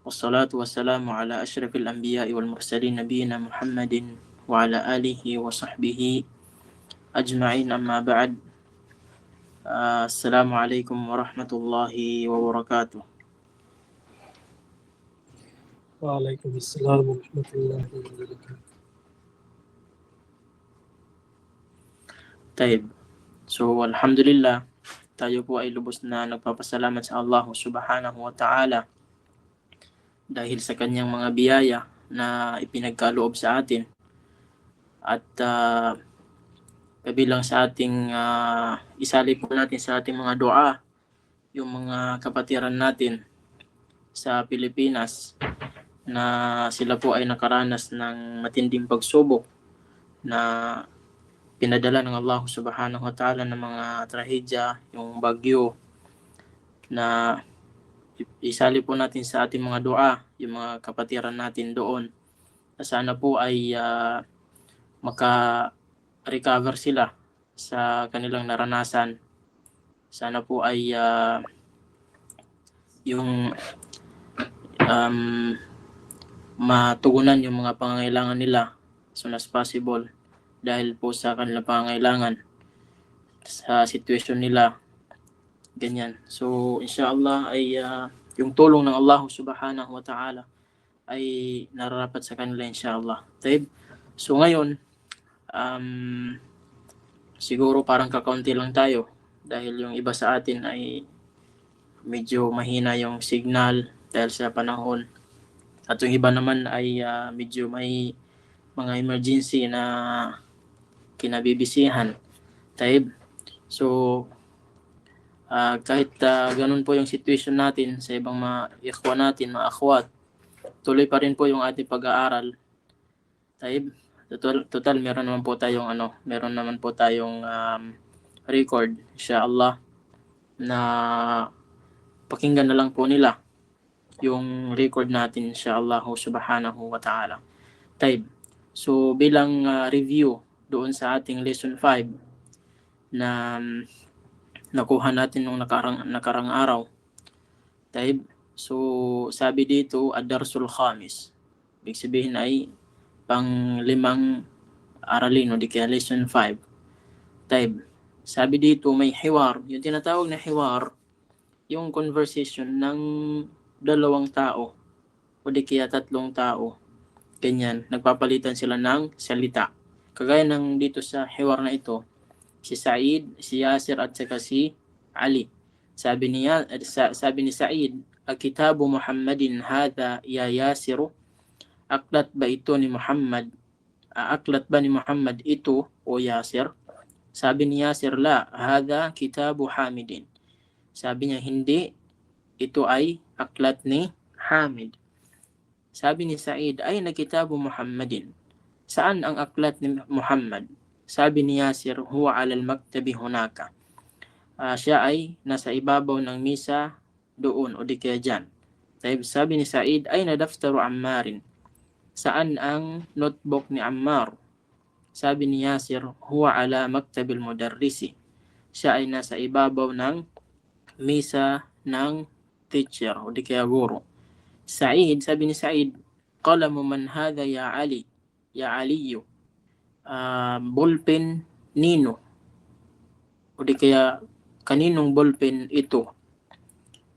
Wassalatu wassalamu ala asyrafil anbiya'i wal mursalin nabiyina Muhammadin wa ala alihi wa sahbihi ajma'in, amma ba'd. Assalamualaikum warahmatullahi wabarakatuh. Waalaikumsalam warahmatullahi wabarakatuh. Taib. So, alhamdulillah, tayo po ay lubos na nagpapasalamat sa Allah subhanahu wa ta'ala dahil sa kanyang mga biyaya na ipinagkaloob sa atin. At kabilang sa ating isali po natin sa ating mga dua yung mga kapatiran natin sa Pilipinas na sila po ay nakaranas ng matinding pagsubok na pinadala ng Allah subhanahu wa ta'ala ng mga trahedya, yung bagyo, na isali po natin sa ating mga dua yung mga kapatiran natin doon. Sana po ay maka-recover sila sa kanilang naranasan. Sana po ay yung matugunan yung mga pangangailangan nila as soon as possible dahil po sa kanilang pangangailangan sa sitwasyon nila, ganyan. So inshallah ay yung tulong ng Allah subhanahu wa ta'ala ay nararapat sa kanila inshallah. So ngayon siguro parang kakaunti lang tayo dahil yung iba sa atin ay medyo mahina yung signal dahil sa panahon, at yung iba naman ay medyo may mga emergency na kinabibisihan. So kahit ganun po yung situation natin sa ibang mga ikhwan natin, mga akhwat, tuloy pa rin po yung ating pag-aaral. Total meron naman po tayong record inshallah na pakinggan na lang po nila yung record natin inshallah subhanahu wa ta'ala. So bilang review doon sa ating lesson 5 na nakuha natin nung nakarang araw. So sabi dito, ad-darsul khamis. Ibig sabihin ay pang-limang aralin o di kaya lesson 5. Sabi dito may hiwar. Yung tinatawag na hiwar, yung conversation ng dalawang tao o di kaya tatlong tao. Ganyan, nagpapalitan sila ng salita. Kagaya ng dito sa hiwar na ito, si Said, si Yasir at saka si Ali. Sabi ni Said, "Al-kitabu Muhammadin hadha ya Yasiru." Aklat ba ito ni Muhammad? Aklat ba ni Muhammad ito o Yasir? Sabi ni Yasir, "La, hadha kitabu Hamidin." Sabi niya, hindi, ito ay aklat ni Hamid. Sabi ni Said, "Ayna kitabu Muhammadin?" Saan ang aklat ni Muhammad? Sabi ni Yasir, "Huwa ala al-maktabi hunaka." Siya ay nasa ibabaw ng misa doon o di kaya dyan. Sabi ni Said, "Ayna daftaru Ammarin?" Saan ang notebook ni Ammar? Sabi ni Yasir, "Huwa ala maktabil mudarrisi." Siya ay nasa ibabaw ng misa ng teacher o di kaya guro. Sabi ni Said, "Qalamu man hadha ya Ali? Ya Aliyu." Ballpen nino o di kaya kaninong ballpen ito?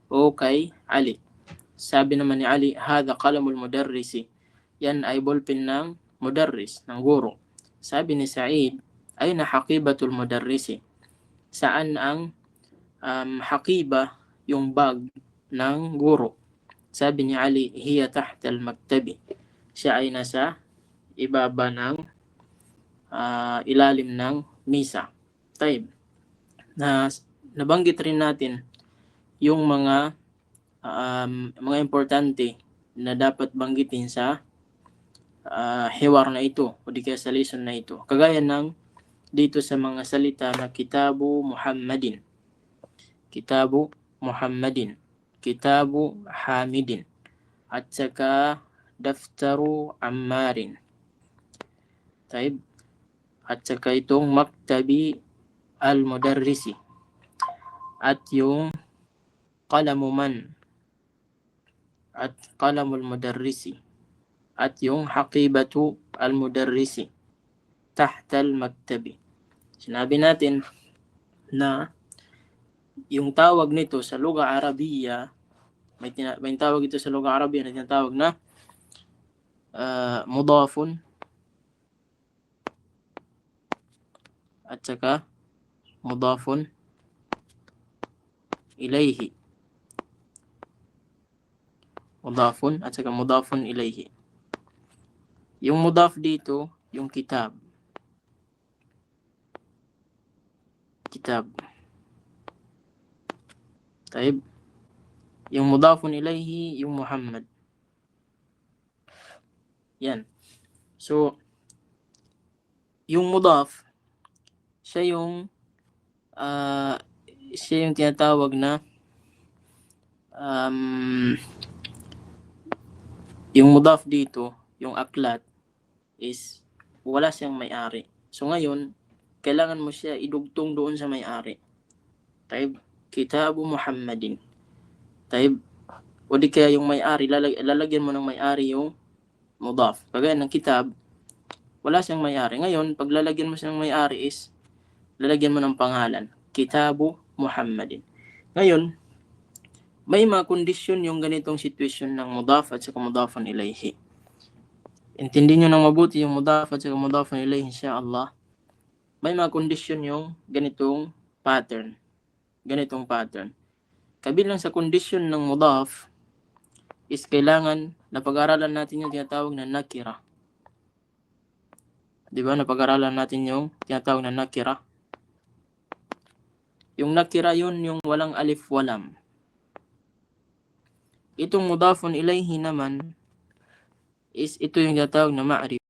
O kay Ali. Sabi naman ni Ali, "Hadha qalamul mudarrisi." Yan ay ballpen ng mudarris, ng guro. Sabi ni Said, "Ayna haqibatul mudarrisi?" Saan ang haqiba, yung bag ng guro? Sabi ni Ali, "Hiya tahta al-maktabi." Siya ay nasa ibaba ng ilalim ng misa. Nabanggit rin natin yung mga importante na dapat banggitin sa hiwar na ito o di kaya sa lesson na ito. Kagaya ng dito sa mga salita na kitabu Muhammadin, kitabu Muhammadin, kitabu Hamidin, at saka daftaru Ammarin. At saka itong maktabi al-mudarrisi. At yung qalamu man at qalamul mudarrisi at yung haqibatu al-mudarrisi tahta al-maktabi. Sinabi natin na yung tawag nito sa lugha Arabiya, may tawag ito sa lugha Arabiya na tinatawag na mudafun at saka mudafun ilayhi. Mudafun at saka mudafun ilayhi. Yung mudaf dito, yung kitab. Kitab. Taib. Yung mudafun ilayhi, yung Muhammad. Yan. So, yung mudaf, siya yung tinatawag na yung mudaf dito, yung aklat is wala siyang may-ari. So ngayon, kailangan mo siya idugtong doon sa may-ari. Taib, Kitabu Muhammadin. Taib, o di kaya yung may-ari, lalagyan mo ng may-ari yung mudaf. Kagaya ng kitab, wala siyang may-ari. Ngayon, pag lalagyan mo siyang may-ari is, lalagyan mo ng pangalan. Kitabu Muhammadin. Ngayon, may mga kondisyon yung ganitong sitwasyon ng mudaf at saka mudafun ilayhi. Intindihin nyo ng mabuti yung mudaf at saka mudafun ilayhi, insyaAllah. May mga kondisyon yung ganitong pattern. Ganitong pattern. Kabilang sa kondisyon ng mudaf is kailangan na pag-aralan natin yung tinatawag na nakira. Di ba? Napag-aralan natin yung tinatawag na nakira. Yung nakira yun yung walang alif walam. Itong mudafun ilayhi naman is ito yung tinatawag na ma'rif.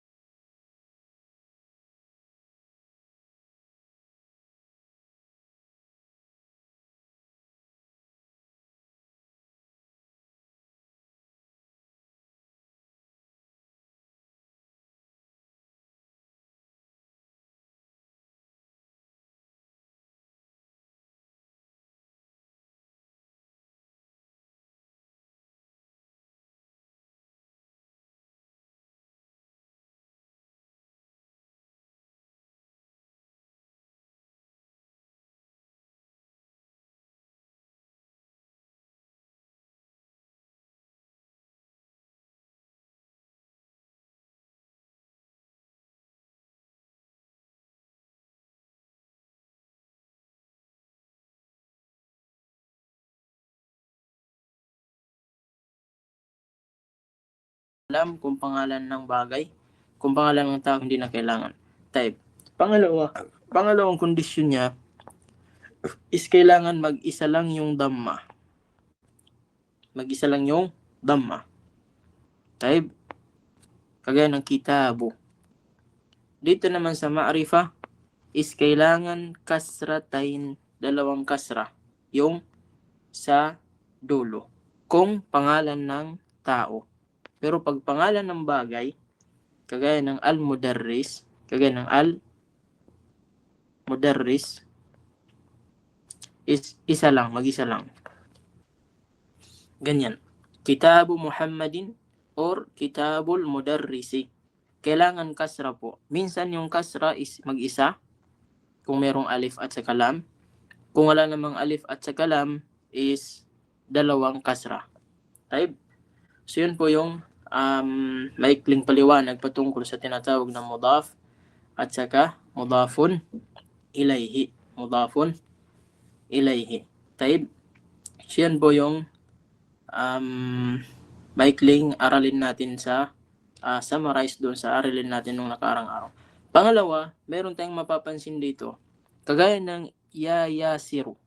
Alam kung pangalan ng bagay, kung pangalan ng tao hindi na kailangan. Type. Pangalawang kondisyon niya is kailangan mag-isa lang yung dhamma. Mag-isa lang yung dhamma. Type. Kagaya ng kitabu. Dito naman sa ma'rifah is kailangan kasratain, dalawang kasra, yung sa dulo. Kung pangalan ng tao. Pero pag pangalan ng bagay, kagaya ng al-mudarris, kagaya ng al-mudarris, is isa lang, mag-isa lang. Ganyan. Kitabu Muhammadin or kitabul mudarrisi. Kailangan kasra po. Minsan yung kasra is mag-isa, kung merong alif at saka lam. Kung wala namang alif at saka lam, is dalawang kasra. Type. So yun po yung maikling paliwanag patungkol sa tinatawag na mudaf at saka mudafun ilayhi. Mudafun ilayhi. Type. So yan po yung maikling aralin natin sa summarize doon sa aralin natin nung nakarang araw. Pangalawa, meron tayong mapapansin dito. Kagaya ng yasiru.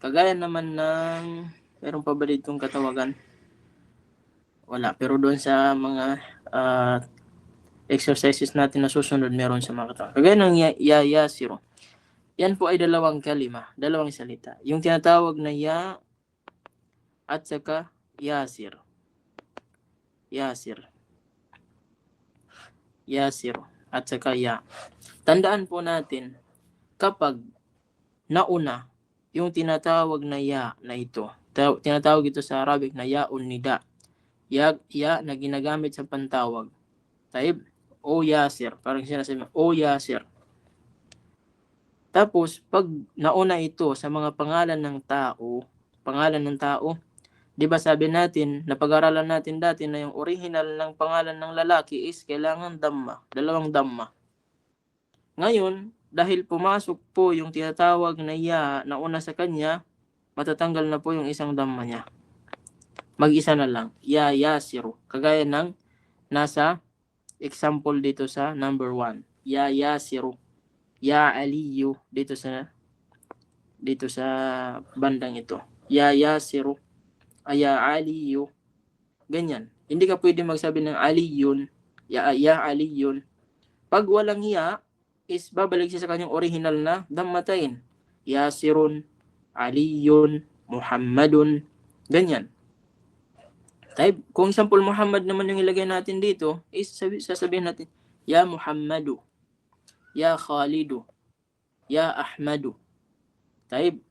Kagaya naman ng, meron pa ba ditong katawagan? Wala. Pero doon sa mga exercises natin na susunod, meron sa mga katawagan. Kagaya ng yasiru. Yan po ay dalawang kalima, dalawang salita. Yung tinatawag na ya at saka yasir. Yasir. Yasir at saka ya. Tandaan po natin, kapag nauna yung tinatawag na ya na ito, tinatawag ito sa Arabic na yaun nida. Ya na ginagamit sa pantawag. Taib, O Yasir. Parang sinasabi, O Yasir. Tapos, pag nauna ito sa mga pangalan ng tao, di ba sabi natin, napag-aralan natin dati na yung original ng pangalan ng lalaki is kailangan damma, dalawang damma. Ngayon, dahil pumasok po yung tinatawag na ya na una sa kanya, matatanggal na po yung isang damma niya. Mag-isa na lang, ya yasiru. Kagaya ng nasa example dito sa number 1. Ya yasiru. Ya aliyu dito sa bandang ito. Ya yasiru. Ya aliyu. Ganyan. Hindi ka pwede magsabi ng aliyun. Ya aliyun. Pag walang ya, is babalik siya sa kanyang original na dammatayin. Yasirun, aliyun, muhammadun. Ganyan. Type, kung example Muhammad naman yung ilagay natin dito, is sasabihin natin, Ya Muhammadu, Ya Khalidu, Ya Ahmadu. Type.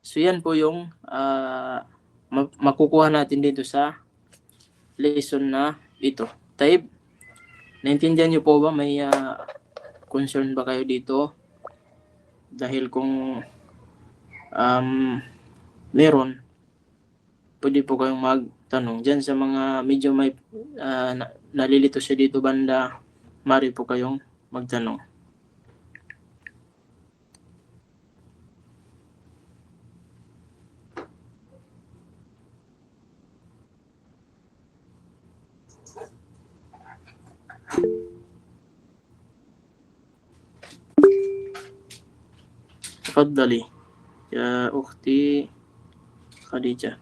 So yan po yung makukuha natin dito sa lesson na ito. Type. Naintindihan niyo po ba? May concern ba kayo dito? Dahil kung meron, pwede po kayong magtanong. Diyan sa mga medyo may nalilito siya dito banda, mari po kayong magtanong. تفضلي يا أختي خديجة.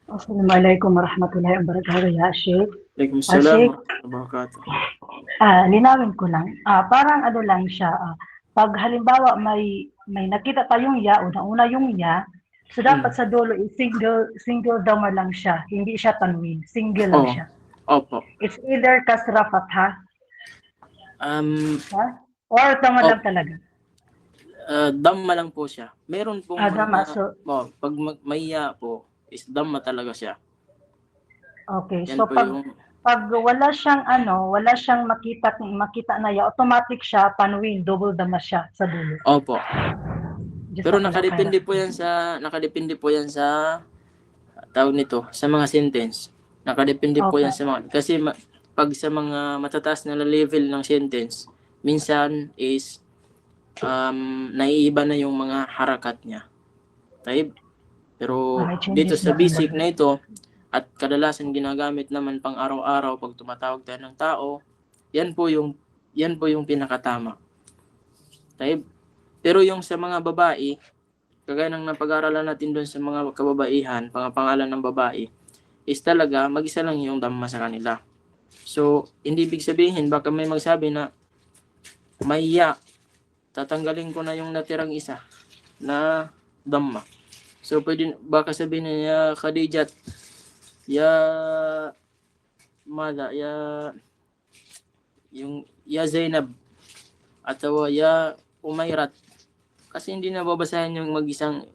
Assalamualaikum warahmatullahi wabarakatuh, ya Sheikh. عليكم السلام Sheikh, ورحمة الله وبركاته. linawin ko lang. Parang ano lang siya, pag halimbawa may nakita tayong ya, una yung ya, so dapat sa dulo is single damar lang siya, hindi siya tanwin, single lang siya. Opo. It's either kasra fatha, or damar lang talaga. Damma lang po siya. Meron pong Damma, so, pag may ya po, is damma talaga siya. okay, Yan so po pag wala siyang makita na ya, automatic siya tanwin, double damma siya sa dulo. Opo. Pero nakadepende po yan sa tawag nito, sa mga sentence. Nakadepende po yan sa mga, kasi pag sa mga matataas na level ng sentence, minsan is naiiba na yung mga harakat niya. Taib. Pero dito sa basic na ito, at kadalasan ginagamit naman pang araw-araw pag tumatawag tayo ng tao, yan po yung pinakatama. Taib. Pero yung sa mga babae, kagaya ng napag-aralan natin doon sa mga kababaihan, pangalan ng babae, is talaga mag-isa lang yung damma sa kanila. So, hindi ibig sabihin, baka may magsabi na may ya, tatanggalin ko na yung natirang isa na damma. So, pwede, baka sabihin niya, Khadijat, ya Zainab, atau ya Umayrat. Kasi hindi na babasahin yung mag-isang,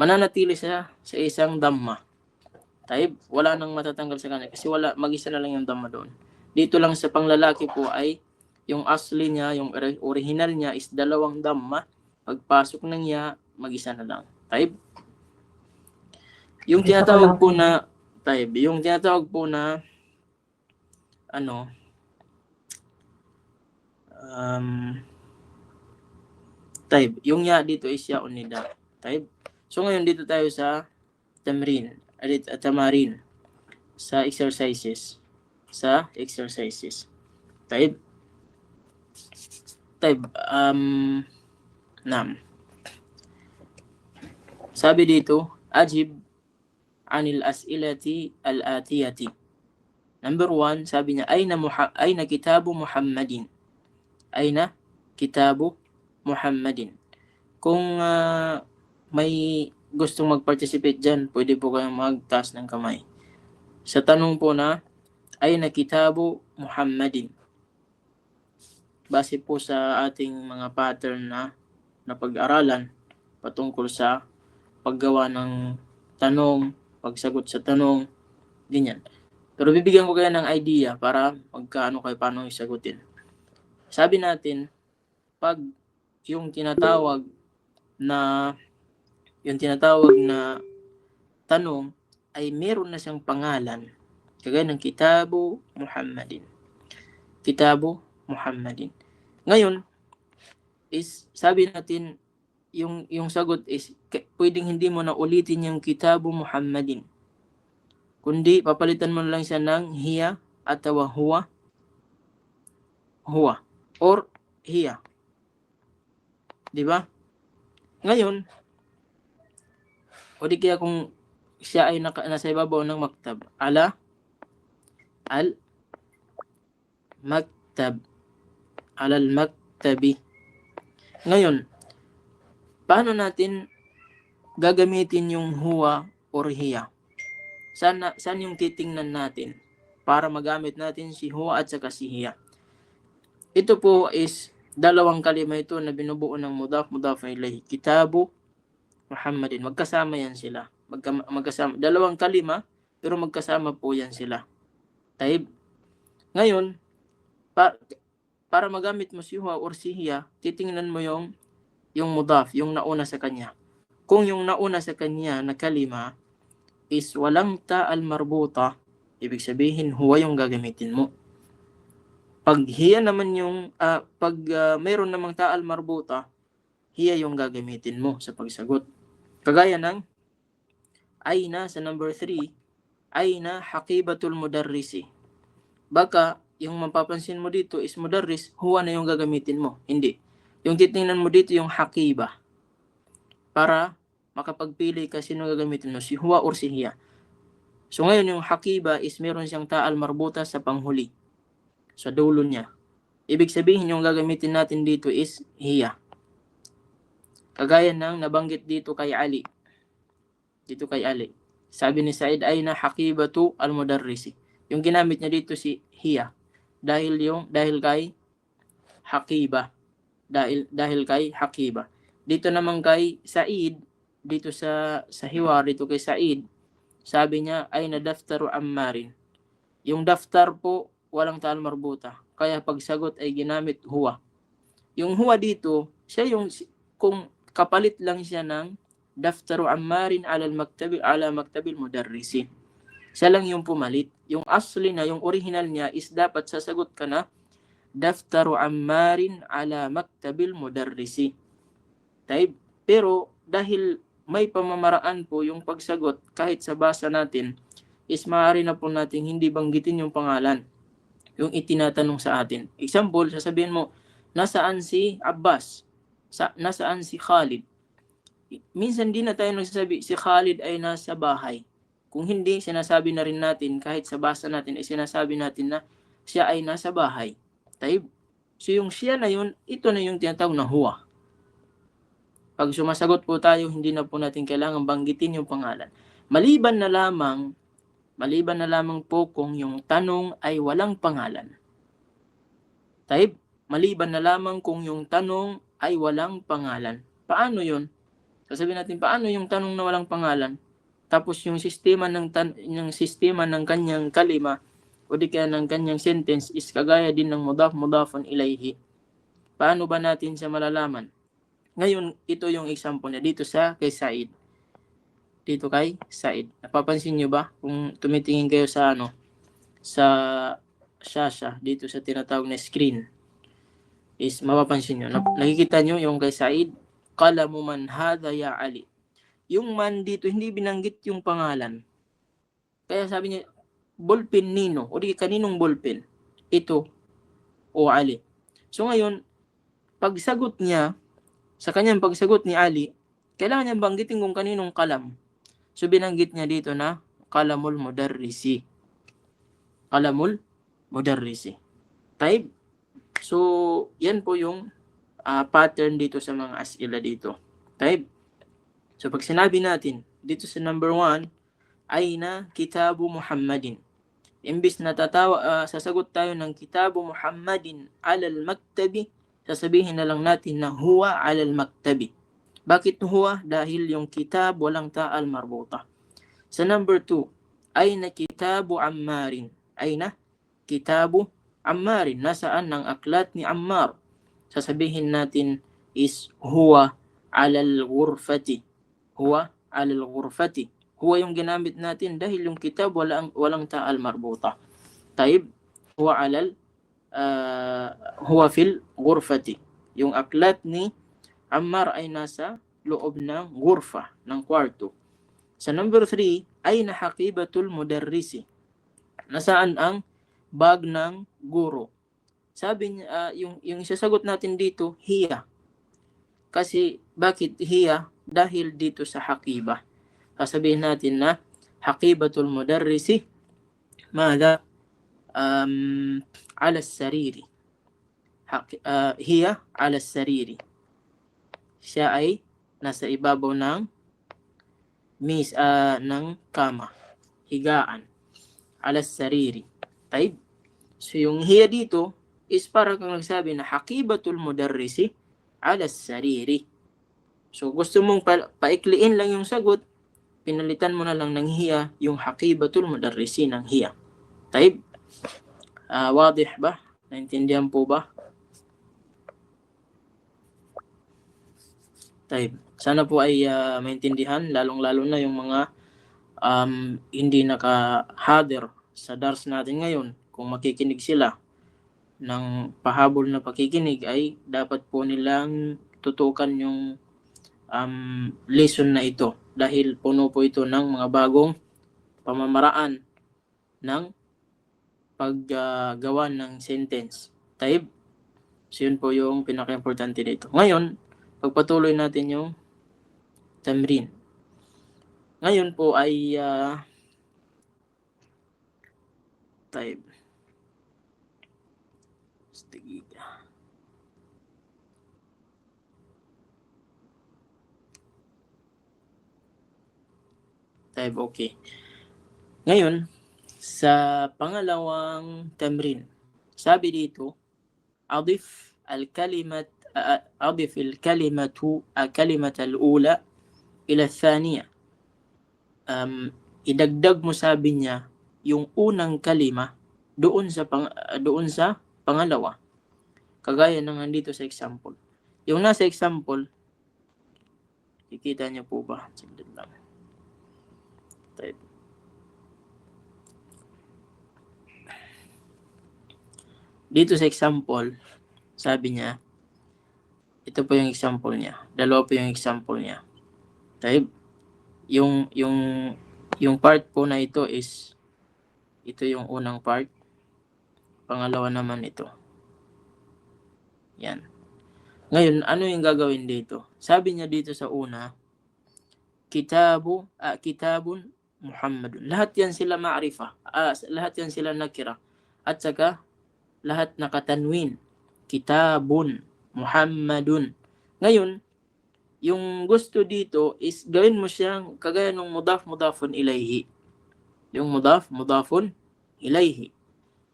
mananatili siya sa isang damma. Taib, wala nang matatanggal sa kanya kasi mag-isa na lang yung damma doon. Dito lang sa panglalaki po ay yung asli niya, yung original niya is dalawang damma. Pagpasok ng ya, mag-isa na lang. Taib. Yung tinatawag po na taib. Yung ya dito is ya unida. Taib. So ngayon dito tayo sa tamarin. Sa exercises. Taib. Sabi dito, ajib anil as'ilati al-atiyati. Number 1, sabi niya, ayna kitabu Muhammadin. Ayna kitabu Muhammadin. Kung may gustong mag-participate dyan, pwede po kayong magtaas ng kamay. Sa tanong po na, ayna kitabu Muhammadin. Base po sa ating mga pattern na pag-aralan patungkol sa paggawa ng tanong, pagsagot sa tanong, ganyan. Pero bibigyan ko kayo ng idea para magkaano kayo paano isagutin. Sabi natin, pag yung tinatawag na tanong ay meron na siyang pangalan, kagaya ng Kitabu Muhammadin. Kitabu Muhammadin. Ngayon, is sabi natin, yung sagot is pwedeng hindi mo na ulitin yung Kitabu Muhammadin. Kundi papalitan mo lang siya ng hiya atau huwa or hiya. Di ba? Ngayon, o di kaya kung siya ay nasa ibabaw ng maktab, al-maktab, al-maktabi. Ngayon, paano natin gagamitin yung huwa or hiya? Saan yung titingnan natin para magamit natin si huwa at saka si hiya? Ito po is dalawang kalima ito na binubuo ng mudaf ilayhi. Kitabu Muhammadin. Magkasama yan sila. Magkasama. Dalawang kalima pero magkasama po yan sila. Taib. Ngayon, para magamit mo si huwa or si hiya, titingnan mo yung mudaf, yung nauna sa kanya. Kung yung nauna sa kanya na kalima is walang ta'al marbuta, ibig sabihin huwa yung gagamitin mo. Pag hiya naman yung mayroon namang ta'al marbuta, hiya yung gagamitin mo sa pagsagot. Kagaya ng aina sa number 3, aina haqibatul mudarrisi. Baka yung mapapansin mo dito is mudarris, huwa na yung gagamitin mo. Hindi. Yung titingnan mo dito yung haqiba. Para makapagpili ka sino gagamitin mo, si huwa or si hiya. So ngayon yung haqiba is meron siyang ta'al marbuta sa panghuli, sa dulo niya. Ibig sabihin yung gagamitin natin dito is hiya. Kagaya ng nabanggit dito kay Ali. Dito kay Ali. Sabi ni Said ay na haqibatu al-mudarrisi. Yung ginamit niya dito si hiya. Dahil kay haqiba. Dahil kay haqiba. Dito naman kay Said, dito sa hiwar, dito kay Said, sabi niya ay na daftaru ammarin. Yung daftar po walang ta'al marbuta. Kaya pagsagot ay ginamit huwa. Yung huwa dito, siya yung kung kapalit lang siya ng daftaru ammarin ala maktabil mudarrisi. Siya lang yung pumalit. Yung asli na, yung original niya is dapat sasagot ka na daftaru ammarin ala maktabil mudarrisi. Pero dahil may pamamaraan po yung pagsagot kahit sa basa natin, is maaari na po natin hindi banggitin yung pangalan, yung itinatanong sa atin. Example, sasabihin mo, nasaan si Abbas? Nasaan si Khalid? Minsan din na tayo nagsasabi, si Khalid ay nasa bahay. Kung hindi, sinasabi na rin natin, kahit sa basa natin, ay sinasabi natin na siya ay nasa bahay. So yung siya na yun, ito na yung tinatawag na huwa. Pag sumasagot po tayo, hindi na po natin kailangan banggitin yung pangalan. Maliban na lamang po kung yung tanong ay walang pangalan. Maliban na lamang kung yung tanong ay walang pangalan. Paano yun? Sasabihin natin, paano yung tanong na walang pangalan? Tapos yung sistema ng kanyang kalima o di kaya ng kanyang sentence is kagaya din ng mudafun ilayhi. Paano ba natin siya malalaman? Ngayon, ito yung example niya dito kay Said. Dito kay Said. Napapansin niyo ba kung tumitingin kayo sa shasha dito sa tinatawag na screen? Is mapapansin niyo. Nakikita niyo yung kay Said, qalamu man hadha ya Ali. Yung man dito hindi binanggit yung pangalan. Kaya sabi niya, ballpen nino o di kaninong ballpen? Ito o Ali. So ngayon, pagsagot niya, sa kanyang pagsagot ni Ali, kailangan niya banggitin kung kaninong kalam. So binanggit niya dito na kalamul mudarrisi. Kalamul mudarrisi. So yan po yung pattern dito sa mga asila dito. So pag sinabi natin dito sa number 1, aina kitabu Muhammadin. Imbis na sasagot tayo ng kitabu Muhammadin alal maktabi, sasabihin na lang natin na huwa alal maktabi. Bakit huwa? Dahil yung kitab walang ta'al marbuta. Sa number 2, ayna kitabu Ammarin. Ayna kitabu Ammarin. Nasaan ang aklat ni Ammar? Sasabihin natin is huwa alal ghurfati. Huwa alal ghurfati. Huwa yung ginamit natin dahil yung kitab walang ta'al marbuta. Taib, huwa alal huwa fil ghurfati. Yung aklat ni Ammar ay nasa loob ng ghurfa, ng kwarto. Sa number 3, ay nahakibatul mudarrisi. Nasaan ang bag ng guro? Sabi niya, yung isasagot natin dito, hiya. Kasi, bakit hiya? Dahil dito sa hakiba. Sasabihin natin na, hakibatul mudarrisi, mada? Ala sariri. Hiya ala sariri. Siya ay nasa ibabaw ng ng kama, higaan, ala sariri. Taib. So yung hiya dito is para kang nagsabi na hakibatul mudarrisi ala sariri. So gusto mong paikliin lang yung sagot, pinalitan mo na lang ng hiya yung hakibatul mudarrisi ng hiya. Taib. Wadih ba? Naintindihan po ba? Taib. Sana po ay maintindihan, lalong-lalo na yung mga hindi nakahadir sa dars natin ngayon. Kung makikinig sila ng pahabol na pakikinig, ay dapat po nilang tutukan yung lesson na ito. Dahil puno po ito ng mga bagong pamamaraan ng paggawa ng sentence. Taib. So yun po yung pinaka-importante dito. Ngayon, pagpatuloy natin yung tamrin. Ngayon po ay taib. Taib, okay. Ngayon, sa pangalawang tamrin, sabi dito, adif al-kalimat أضف الكلمة الأولى إلى الثانية. Idagdag mo, sabi niya, yung unang kalima doon sa pangalawa. Kagaya ng nandito sa example. Yung nasa example, kikita niyo po ba? Sandali lang. Dito sa example, sabi niya, ito po yung example niya. Dalawa po yung example niya. Taib. Yung part po na ito is, ito yung unang part. Pangalawa naman ito. Yan. Ngayon, ano yung gagawin dito? Sabi niya dito sa una, kitabun Muhammadun. Lahat yan sila ma'rifa. Lahat yan sila nakira. At saka, lahat nakatanwin. Kitabun Muhammadun. Ngayon, yung gusto dito is gawin mo siyang kagaya ng mudafun ilayhi. Yung mudafun ilayhi.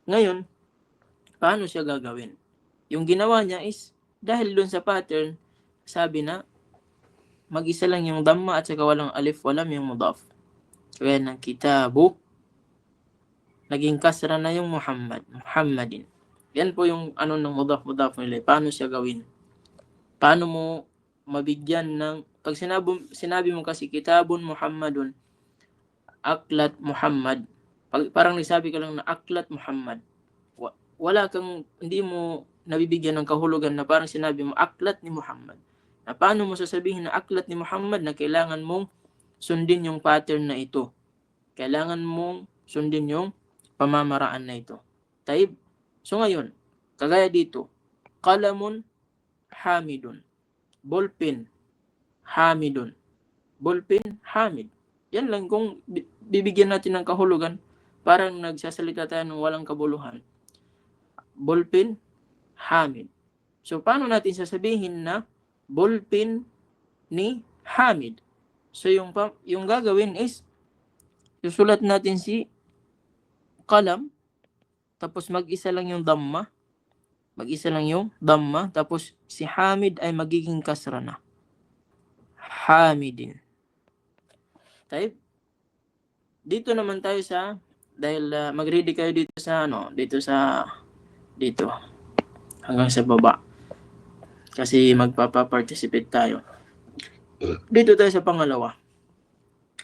Ngayon, paano siya gagawin? Yung ginawa niya is, dahil dun sa pattern, sabi na, mag-isa lang yung damma at saka walang alif, walam yung mudaf. Kaya ng kitabu, naging kasra na yung Muhammadin. Yan po yung ano ng mudaf nila. Paano siya gawin? Paano mo mabigyan ng, pag sinabi mo kasi kitabun Muhammadun, aklat Muhammad, parang nagsabi ka lang na aklat Muhammad, wala kang, hindi mo nabibigyan ng kahulugan na parang sinabi mo aklat ni Muhammad. Na paano mo sasabihin na aklat ni Muhammad na kailangan mong sundin yung pattern na ito. Kailangan mong sundin yung pamamaraan na ito. Taib. So ngayon, kagaya dito, qalamun hamidun, ballpen hamidun, ballpen hamid. Yan lang, kung bibigyan natin ng kahulugan, parang nagsasalita tayo ng walang kabuluhan. Ballpen hamid. So paano natin sasabihin na ballpen ni Hamid? So yung gagawin is, susulat natin si qalam, tapos mag-isa lang yung damma. Mag-isa lang yung damma. Tapos si Hamid ay magiging kasra na. Hamidin. Taib. dito naman tayo sa, dahil mag-ready kayo dito sa dito hanggang sa baba. Kasi magpapa-participate tayo. Dito tayo sa pangalawa.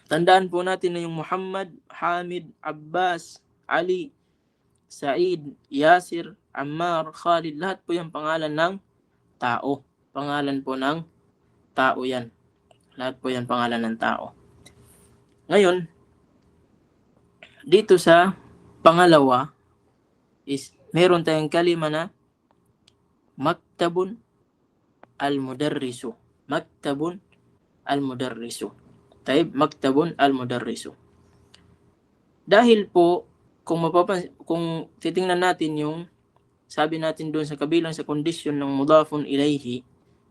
Tandaan po natin na yung Muhammad, Hamid, Abbas, Ali, Said, Yasir, Ammar, Khalid, lahat po yung pangalan ng tao. Pangalan po ng tao yan. Lahat po yan pangalan ng tao. Ngayon, dito sa pangalawa is meron tayong kalima na maktabun al-mudarrisu. Maktabun al-mudarrisu. Taib, maktabun al-mudarrisu. Dahil po, kung titingnan natin yung sabi natin doon sa kabilang sa kondisyon ng mudafun ilayhi,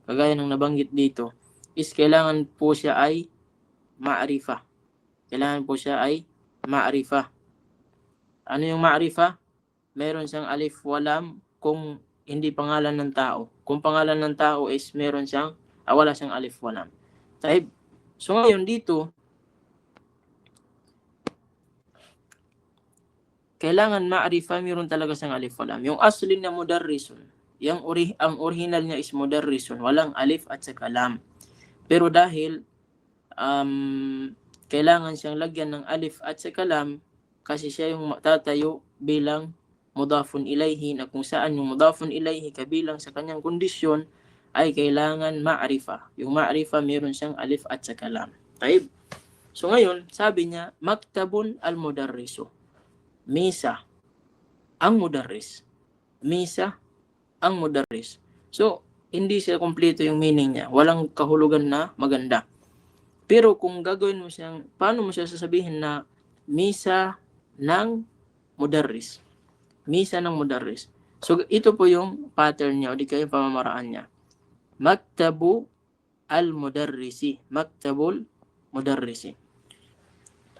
kagaya ng nabanggit dito, is kailangan po siya ay ma'rifah. Kailangan po siya ay ma'rifah. Ano yung ma'rifah? Meron siyang alif walam kung hindi pangalan ng tao. Kung pangalan ng tao is meron siyang, wala siyang alif walam. Taib. So ngayon dito, kailangan ma'rifah, meron talaga siyang alif walam. Yung asli na mudarrisun, ang original niya is mudarrisun, walang alif at saka lam. Pero dahil kailangan siyang lagyan ng alif at saka lam kasi siya yung tatayo bilang mudafun ilayhi, na kung saan yung mudafun ilayhi kabilang sa kanyang kondisyon ay kailangan ma'rifah. Yung ma'rifah meron siyang alif at saka lam. Taib. So ngayon, sabi niya, maktabun al-mudarrisu. Misa ang mudarris. Misa ang mudarris. So, hindi siya kompleto yung meaning niya. Walang kahulugan na maganda. Pero kung gagawin mo siyang, paano mo siya sasabihin na misa ng mudarris? Misa ng mudarris. So, ito po yung pattern niya o di kaya pamamaraan niya. Maktabu al-mudarrisi. Maktabul mudarrisi.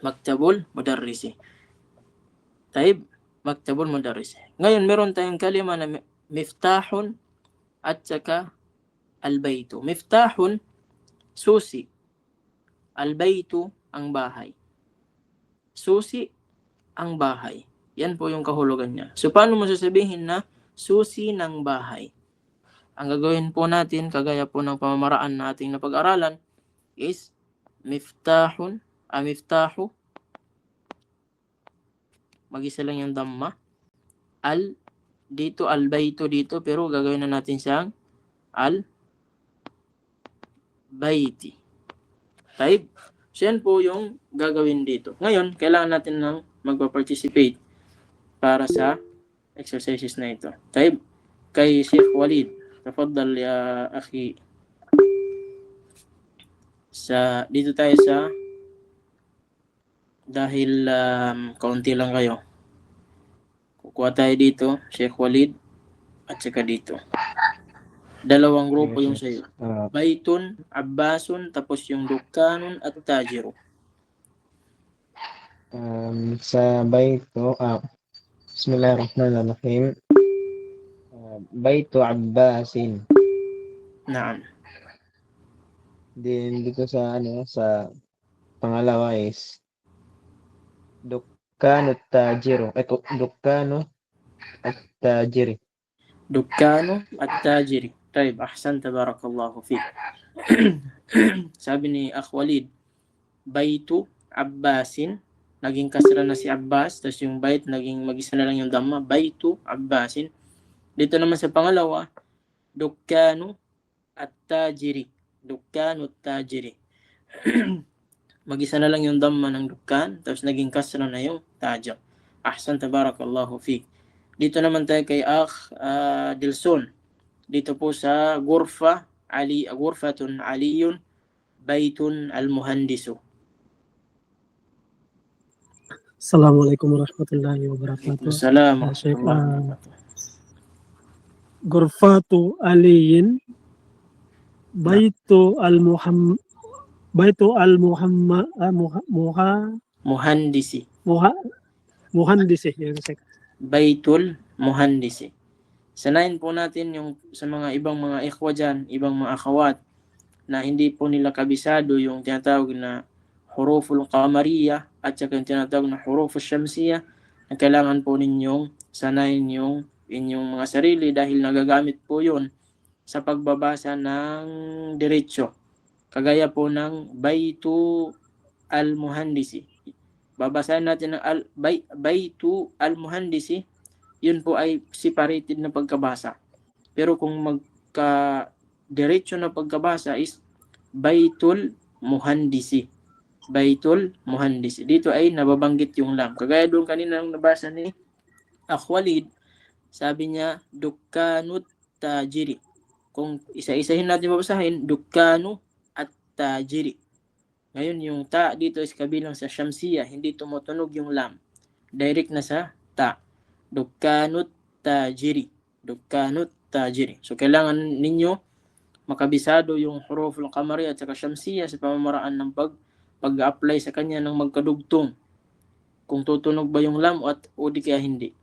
Maktabul mudarrisi. Taib, maktabul mudarrisi. Ngayon, meron tayong kalima na miftahun at saka al-baytu. Miftahun, susi. Al-baytu, ang bahay. Susi, ang bahay. Yan po yung kahulugan niya. So, paano mo sasabihin na susi ng bahay? Ang gagawin po natin, kagaya po ng pamamaraan na ating napag-aralan, is miftahun, miftahu, mag-isa lang yung damma. Dito, al-baytu dito, pero gagawin na natin siyang al-bayti. Taib. So, yan po yung gagawin dito. Ngayon, kailangan natin ng magpa-participate para sa exercises na ito. Taib. Kay Sheikh Walid. Tafaddal ya akhi. Dito tayo sa dahil kaunti lang kayo. Kukuha tayo dito, Sheikh Walid, at saka dito. Dalawang grupo yung sa'yo. Baitun, Abbasun, tapos yung Dukkanun at Tajiru. Sa Baito, Bismillahirrahmanirrahim. Baito Abbasin. Naam. Din dito sa pangalawa is Dukkanu Tajiru. Ito, Dukkanu at Tajiri. Dukkanu at Tajiri. Taib, ahsan, tabarakallahu fiqh. Sabi ni Akh Walid, Baitu Abbasin, naging kasra na si Abbas, tapos yung bait, naging mag-isa na lang yung dhamma, Baitu Abbasin. Dito naman sa pangalawa, Dukkanu at Tajiri. Dukkanu at Tajiri. Mag-isa na lang yung dhamma ng dukkan, tapos naging kasra na yung taja. Ahsan, tabarakallahu fiqh. Dito naman tayo kay Akh Dilson. Dito po sa Gurfatun Aliyun, Baitun al-Muhandisu. Assalamualaikum warahmatullahi wabarakatuh. Assalamualaikum Sheikh, warahmatullahi wabarakatuh. Gurfatu aliyin, Baitu Muhandisi. Muhandisi. Yan, Sheikh. Baitul Muhandisi. Sanayin po natin yung sa mga ibang mga ikhwa dyan, ibang mga akhawat, na hindi po nila kabisado yung tinatawag na huruful qamariyah at saka yung tinatawag na huruful syamsiyah na kailangan po ninyong sanayin yung inyong mga sarili dahil nagagamit po yun sa pagbabasa ng diretsyo. Kagaya po ng Baitu al-Muhandisi. Babasahin natin ng Baitu al-Muhandisi, yun po ay separated na pagkabasa. Pero kung magka-diretsyo na pagkabasa is Baitul Muhandisi. Baitul Muhandisi. Dito ay nababanggit yung lam. Kagaya doon kanina nabasa ni Akhwalid, sabi niya, Dukkanut Tajiri. Kung isa-isahin natin babasahin, Dukkanu at Tajiri. Ngayon, yung ta dito is kabilang sa Syamsiyah, hindi tumutunog yung lam. Direct na sa ta. Dukkanut Tajiri. Dukkanut Tajiri. So, kailangan ninyo makabisado yung huruful qamari at saka Syamsiyah sa pamamaraan ng pag-apply sa kanya ng magkadugtong. Kung tutunog ba yung lam at o di kaya hindi.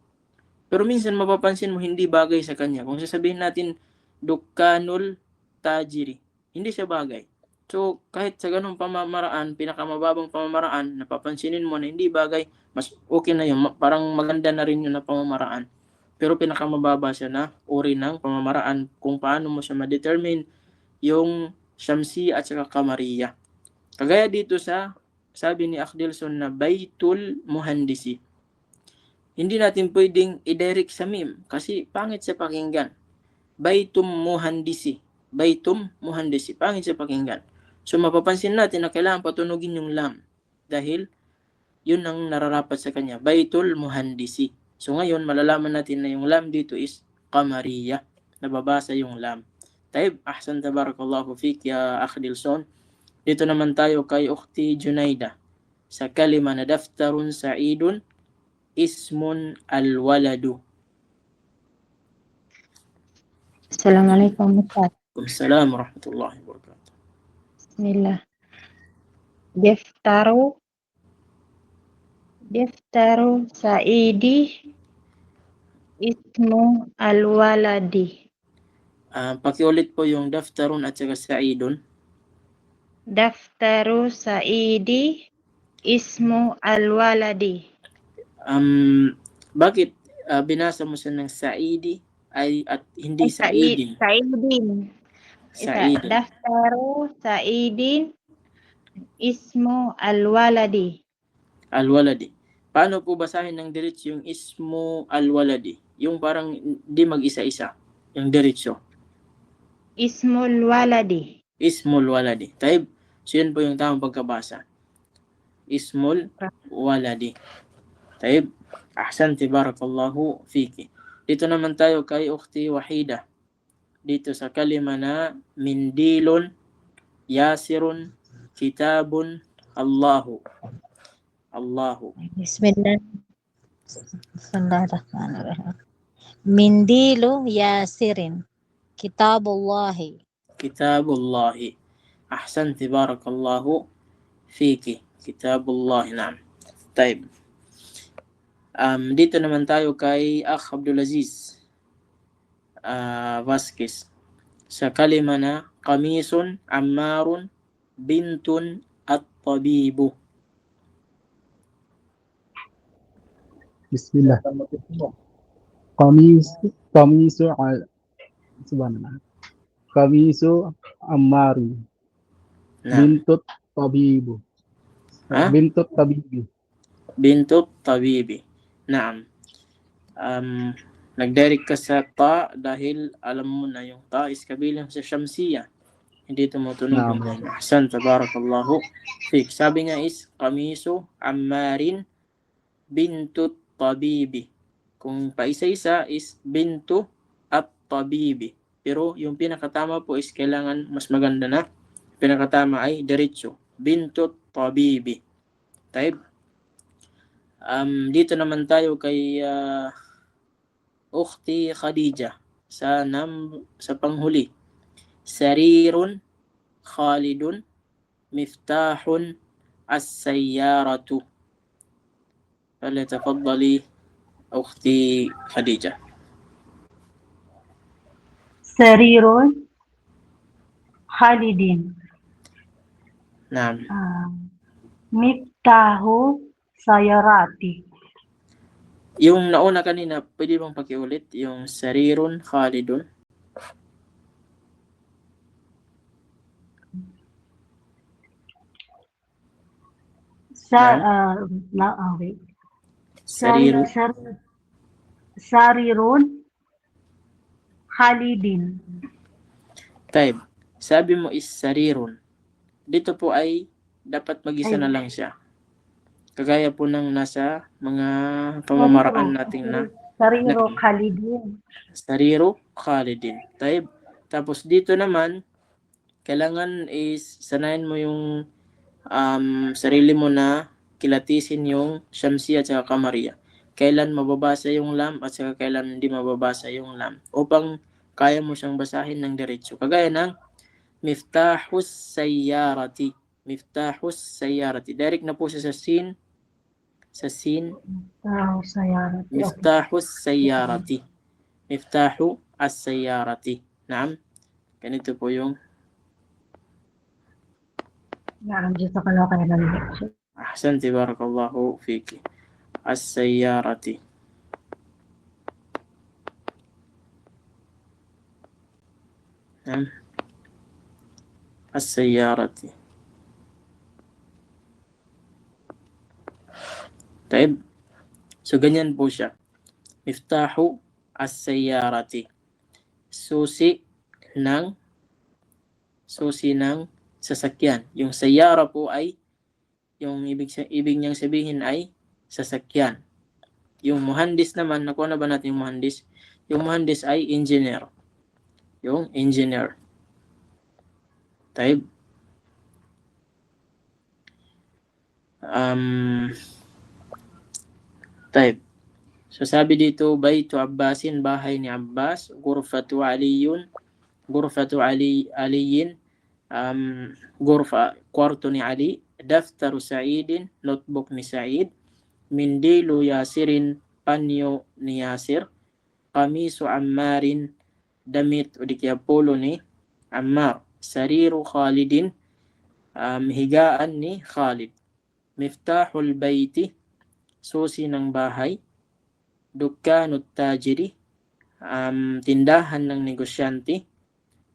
Pero minsan mapapansin mo hindi bagay sa kanya. Kung sasabihin natin Dukkanul Tajiri, hindi siya bagay. So kahit sa ganung pamamaraan, pinakamababang pamamaraan, napapansinin mo na hindi bagay, mas okay na yun. Parang maganda na rin yun na pamamaraan. Pero pinakamababa siya na uri ng pamamaraan kung paano mo siya ma-determine yung Syamsi at saka Qamariyah. Kagaya dito sa sabi ni Akhdilson na Baitul Muhandisi. Hindi natin pwedeng i-direct sa mim kasi pangit sa pakinggan. Baitum Muhandisi. Baitum Muhandisi. Pangit sa pakinggan. So mapapansin natin na kailangan patunugin yung lam dahil yun ang nararapat sa kanya. Baitul Muhandisi. So ngayon malalaman natin na yung lam dito is Qamariyah. Nababasa yung lam. Taib, ahsan tabarakallahu fik ya Akhdilson. Dito naman tayo kay Ukhti Junaida. Sa kalima na daftarun sa'idun ismun al-waladu. Assalamualaikum Ustaz. Waalaikumsalam warahmatullahi wabarakatuh. Bismillah. Daftaru Saidi ismu al-waladi. Pakiulit po yung daftarun at saka sa'idun. Daftaru Saidi ismu al-waladi. Bakit binasa mo siya ng Saidi at hindi Saidin? Saidin. Saidin. Daftaru Saidin ismu al-waladi. Al-waladi. Paano po basahin ng diretso yung ismu al-waladi? Yung parang di mag-isa-isa. Yung diretso. Ismul waladi. Ismul waladi. Taib. So yun po yung tamang pagkabasa. Ismul waladi. Taib. Ahsanti barakallahu fiki. Dito naman tayo kay Ukhti Wahida. Dito sa kalima na mindilun, yasirun, kitabun, Allahu. Allahu. Bismillahirrahmanirrahim. Mindilu yasirin. Kitabullahi. Kitabullahi. Ahsanti barakallahu fiki. Kitabullahi. Naam. Taib. Dito naman tayo kay Akh Abdulaziz Vasquez. Sa kalima na Qamisun, Ammarun, Bintun, at Tabibu. Bismillah. Qamisu subhanallah. Qamisu Ammari. Bintut Tabibu. Ha? Bintut Tabibi. Bintut Tabibi. Naam. Nag-direct ka sa ta dahil alam mo na yung ta is kabilang sa Syamsiyah. Hindi tumutunog yung lam. Ahsan, tabarakallahu fik. Sabi niya is Qamisu Ammarin Bintut Tabibi. Kung paisa-isa is Bintu at Tabibi. Pero yung pinakatama po is kailangan mas maganda na. Pinakatama ay diretso. Bintut Tabibi. Taib. Dito naman tayo kay Ukhti Khadija sa panghuli. Sarirun, Khalidun, Miftahun, As-Sayyaratu. فليتفضلي أختي خديجة. Sarirun, Khalidin. نعم. Miftahu sayarati. Yung nauna kanina, pwede bang pakiulit? Yung sarirun khalidun. Wait. Sariru. Sarirun Khalidin. Type. Sabi mo is sarirun. Dito po ay dapat mag-isa Ay. na lang siya. Kagaya po ng nasa mga pamamaraan natin na Sariro Khalidin. sariru khalidin. Type. Tapos dito naman, kailangan is sanayin mo yung sarili mo na kilatisin yung Shamsi at saka Kamariya. Kailan mababasa yung lam at saka kailan hindi mababasa yung lam. Upang kaya mo siyang basahin ng diretso. Kagaya ng Miftahus Sayyarati. Miftahus Sayyarati. Direct na po siya sa sin. Sa sin. Sayarati. Miftahus Sayyarati. Miftahu as-Sayyarati. Naam. Ganito po yung Dito ka lang kaya nalilip. Ahsanti barakallahu fiki. As-Sayyarati. Naam. As-Sayyarati. Taib. So, ganyan po siya. Miftahu as-Sayyarati. Susi ng sasakyan. Yung sayyara po ay yung ibig niyang sabihin ay sasakyan. Yung muhandis naman, nakuha na ba natin yung muhandis? Yung muhandis ay engineer. Yung engineer. Taib. Taib. So sabi dito, Baytu Abbasin, bahay ni Abbas, Gurfatu Aliyin, Gurfa, kwarto ni Ali, Daftaru Sa'idin, notebook ni Sa'id, Mindilu Yasirin, panyo ni Yasir, Kamisu Ammarin, damit o di kaya polo ni Ammar, Sariru Khalidin, higaan ni Khalid, Miftahul Bayti, susi ng bahay, Dukkanut Tajiri, tindahan ng negosyante,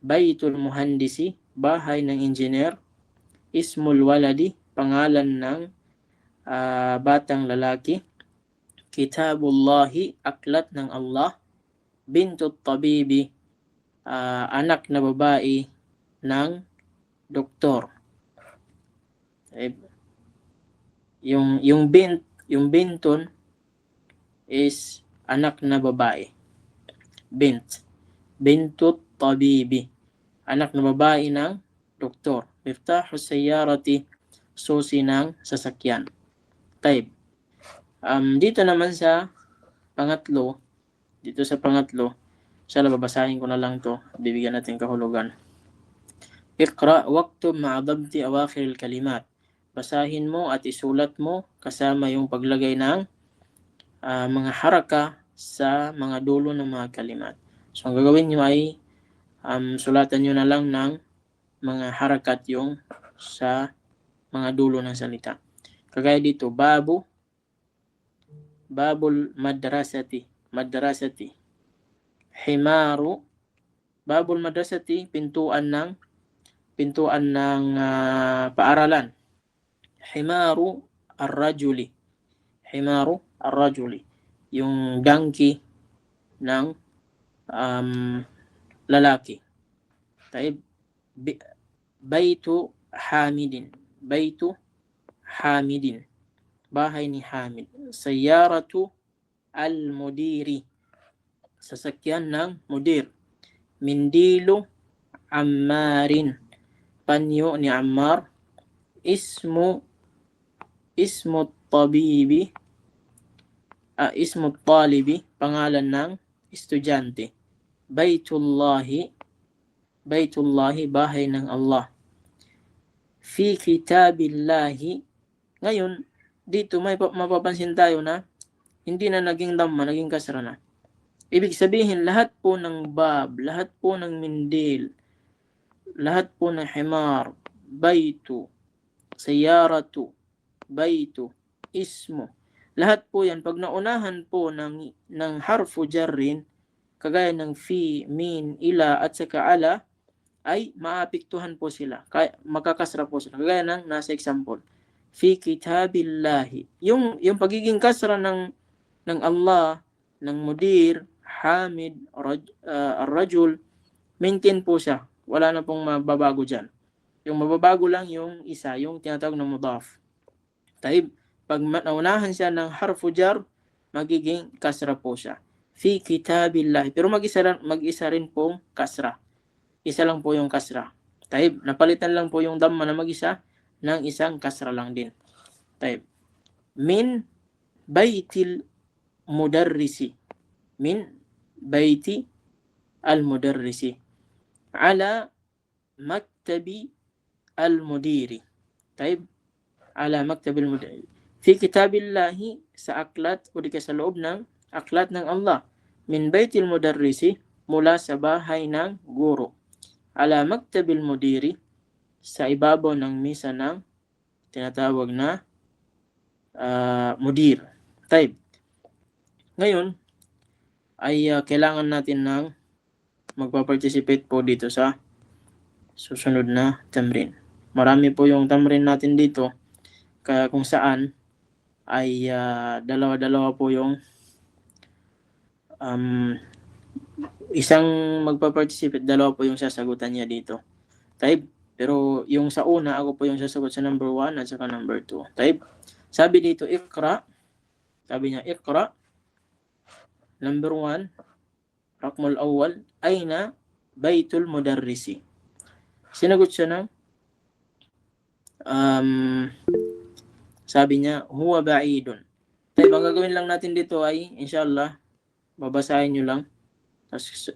Baytul Muhandisi, bahay ng engineer, Ismul Waladi, pangalan ng batang lalaki, Kitabullahi, aklat ng Allah, Bintut Tabibi, anak na babae ng doktor. Yung bintun is anak na babae. Bintut Tabibi, anak na babae ng doktor. Miftahu Sayyarati, susi ng sasakyan. Taib. Dito naman sa pangatlo, sana babasahin ko na lang to, bibigyan natin kahulugan. Iqra waktub ma'adabti awakhir al-kalimat. Basahin mo at isulat mo kasama yung paglagay ng mga haraka sa mga dulo ng mga kalimat. So ang gagawin nyo ay sulatan nyo na lang ng mga harakat yung sa mga dulo ng salita. Kagaya dito, babul madrasati, himaru, babul madrasati, pintuan ng paaralan. Himaru ar-rajuli, yung donkey ng lalaki. Taib. Baytu Hamidin, bahay ni Hamid. Sayyaratu al-mudiri, sasakyan ng mudir. Mindilu Ammarin, panyo ni Ammar. Ismu tabibi, ismu talibi, pangalan ng estudyante. Baytullahi, bahay ng Allah. Fi kitabillahi. Ngayon, dito may mapapansin tayo na hindi na naging dhamma, naging kasra na. Ibig sabihin, lahat po ng bab, lahat po ng mindil, lahat po ng himar, baytu, sayyaratu, baytu, ismu. Lahat po yan, pag naunahan po ng harfu jarrin, kagaya ng fi, min, ila, at saka ala, ay maapektuhan po sila. Kaya, makakasra po sila. Kagaya ng nasa example. Fi kitabillahi. Yung pagiging kasra ng Allah, ng mudir, hamid, ar-rajul, maintain po siya. Wala na pong mababago dyan. Yung mababago lang yung isa, yung tinatawag na mudaf. Taib, pag naunahan siya ng harfu jar, magiging kasra po siya. Fi kitabillah. Pero mag-isa rin pong kasra. Isa lang po yung kasra. Taib, napalitan lang po yung damma na mag-isa ng isang kasra lang din. Taib. Min baytil mudarrisi. Min bayti al-mudarrisi. Ala maktabi al-mudiri. Taib. Ala maktabi al-mudiri. Fi kitabillahi, sa aklat o di sa loob ng aklat ng Allah. Min baytil mudarrisi, mula sa bahay ng guro. Ala maktabil mudiri, sa ibabaw ng misa ng tinatawag na mudir. Type. Ngayon, ay kailangan natin ng magpa-participate po dito sa susunod na tamrin. Marami po yung tamrin natin dito, kaya kung saan ay dalawa-dalawa po yung isang magpa-participate, dalawa po yung sasagutan niya dito. Type. Pero yung sa una, ako po yung sasagot sa number 1 at saka number 2. Type. Sabi dito, ikra. Sabi niya, ikra. Number 1, rakmul awwal, aina baytul mudarrisi. Sinagot siya ng sabi niya, huwa ba'idun. Type, ang gagawin lang natin dito ay, inshallah, babasahin nyo lang. Tapos,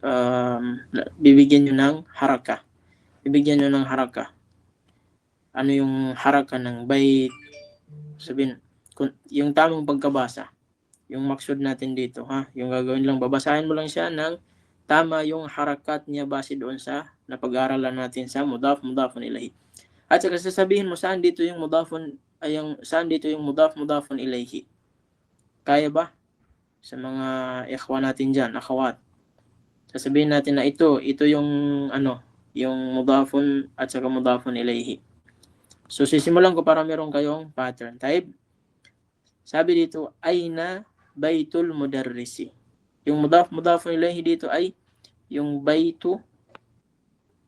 bibigyan nyo ng haraka. Bibigyan nyo ng haraka. Ano yung haraka ng bayt? Sabihin, yung tamang pagkabasa. Yung maksud natin dito, ha? Yung gagawin lang, babasahin mo lang siya ng tama yung harakat niya base doon sa napag-aaralan natin sa mudafun ilahi. At saka sasabihin mo saan dito yung mudafun ilahi. Kaya ba? Sa mga ikhwan natin dyan, akhawat. Sasabihin natin na ito yung yung mudafun at saka mudafun ilayhi. So sisimulan ko para meron kayong pattern. Type. Sabi dito, aina baytul mudarrisi. Yung mudafun ilayhi dito ay yung baytu,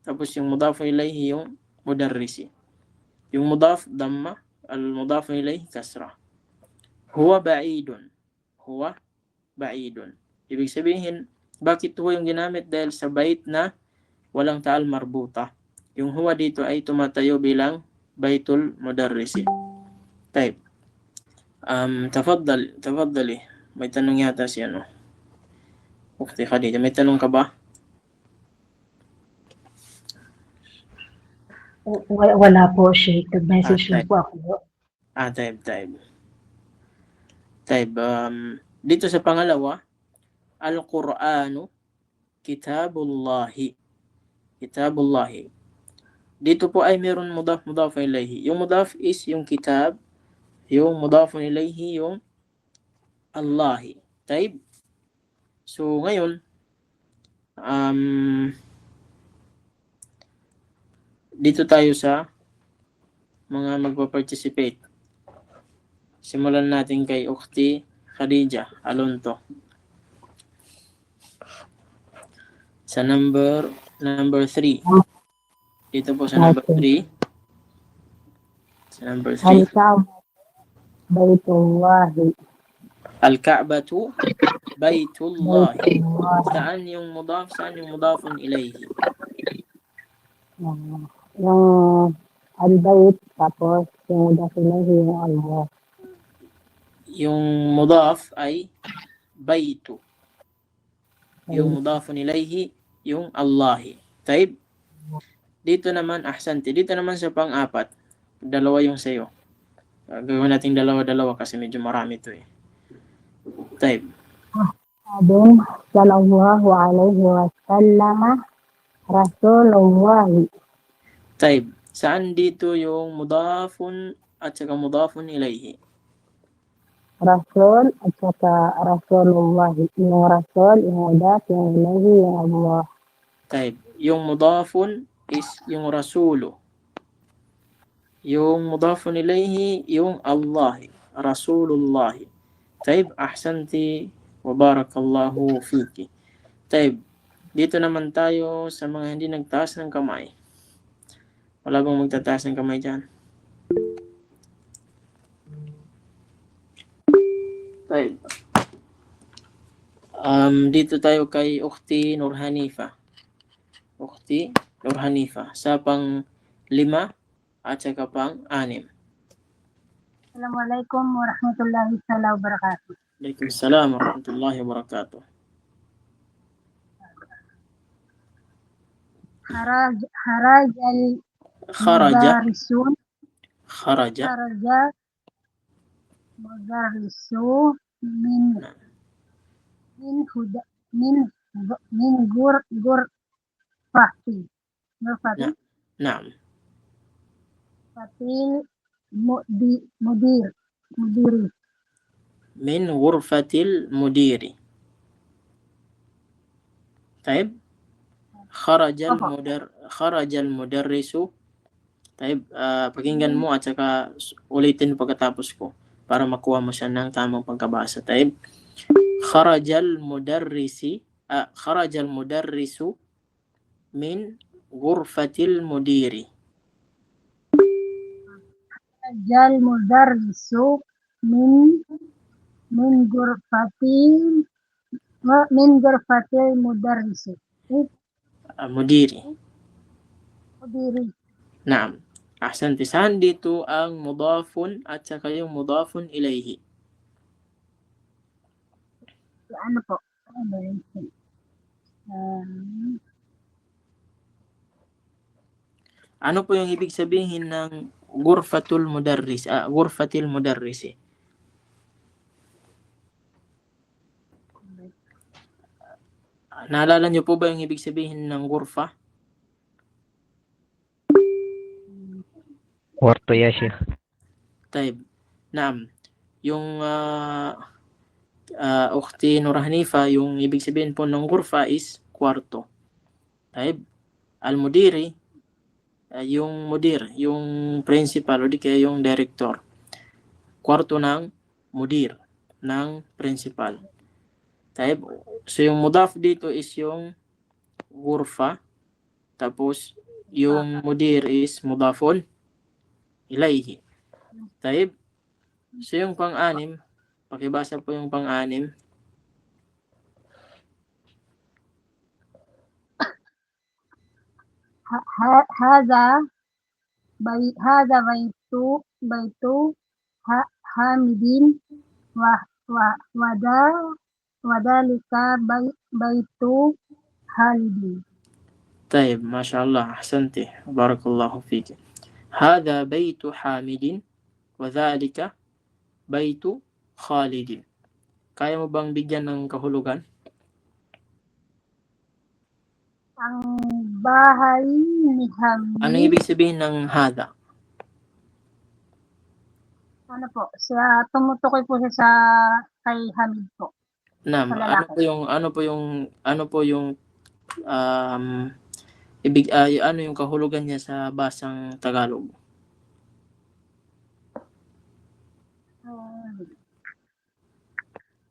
tapos yung mudafun ilayhi yung mudarrisi. Yung mudaf damma, al mudafun ilayhi kasra. Huwa ba'idun. Huwa ba'idun. Ibig sabihin, bakit huwa yung ginamit? Dahil sa bait na walang ta'al marbuta. Yung huwa dito ay tumatayo bilang baytul mudarrisi. Type. Tafaddali. May tanong yata si Ukhti Khadija, may tanong ka ba? Wala po, Sheikh. Nag-message lang po ako. Type. Dito sa pangalawa, Al-Qur'anu Kitabullahi. Dito po ay meron mudaf ilayhi. Yung mudaf is yung kitab, yung mudafun ilayhi yung Allahi. Type. So ngayon, dito tayo sa mga magpa-participate. Simulan natin kay Ukhti Khadija Alonto. Sa number 3. Dito po sa number 3. Sa number 3. Al-Ka'batu Baytullahi. Saan yung mudaf? Saan yung mudafun ilayhi? Yung al-bayt, tapos yung mudaf ilayhi yung Allah. Yung mudaf ay baytu. Yung mudafun ilayhi yung Allahi. Taib. Dito naman, ahsanti. Dito naman sa pang-apat. Dalawa yung sayo. Gawin natin dalawa-dalawa kasi medyo marami to eh. Taib. Sabi, sallallahu alayhi wa sallama Rasulullah. Taib. Saan dito yung mudafun at saka mudafun ilayhi. Rasul at saka Rasulullah. Yung Rasul, yung mudaf, yung ilahi, yung Allah. Taib. Yung mudafun is yung rasulu. Yung mudafun ilayhi, yung Allah. Rasulullah. Taib. Ahsanti wa barakallahu fiki. Taib. Dito naman tayo sa mga hindi nagtaas ng kamay. Wala bang magtataas ng kamay dyan? Taib. Dito tayo kay Ukhti Nur Hanifa. Ukhti Nur Hanifa. Sa pang 5 at saka pang 6. Assalamualaikum warahmatullahi wabarakatuh. Waalaikumsalam warahmatullahi wabarakatuh. Harajal Kharaja. mudarrisun. Kharaja. Kharaja mudarrisu min gurfati. Gurfati. Naam. Fatil mudiri. Min ghurfatil mudiri. Taib. Kharajal mudarrisu. Taib. Pakinggan mo at saka ulitin pagkatapos ko para makuha mo siya ng tamang pagkabasa. Taib. Kharajal mudarrisu min ghurfatil mudiri. Harajal mudarrisu min gurfatil mudarrisi. Mudiri. Mudiri. Naam. Ahsanti. Saan dito ang mudafun at saka yung mudafun ilayhi? Ano po? Ano po yung ibig sabihin ng ghurfatul mudarrisi? Naalala niyo po ba yung ibig sabihin ng ghurfa? Kwarto ya, Sheikh. Taib. Naam. Yung Ukhti Nur Hanifa, yung ibig sabihin po ng ghurfa is kwarto. Taib. Al-mudiri, yung mudir, yung principal o di kaya yung director. Kwarto ng mudir, ng principal. Taib. So yung mudaf dito is yung ghurfa. Tapos yung mudir is mudafun ilayhi. Taib. So yung pang-6, pakibasa po yung pang-6. Hada baitu hamidin wadalika baitu halidin. Taib, mashallah, ahsanti, barakallahu fiki. Hada baitu hamidin wadhalika baitu khalidin. Kaya mo bang bigyan ng kahulugan? Ang bahay ni Hamid. Ano ibig sabihin ng hada? Ano po? Tumutukoy po siya sa kay Hamid po. Naam, Sa lalaki. ano po yung ano yung kahulugan niya sa basang Tagalog?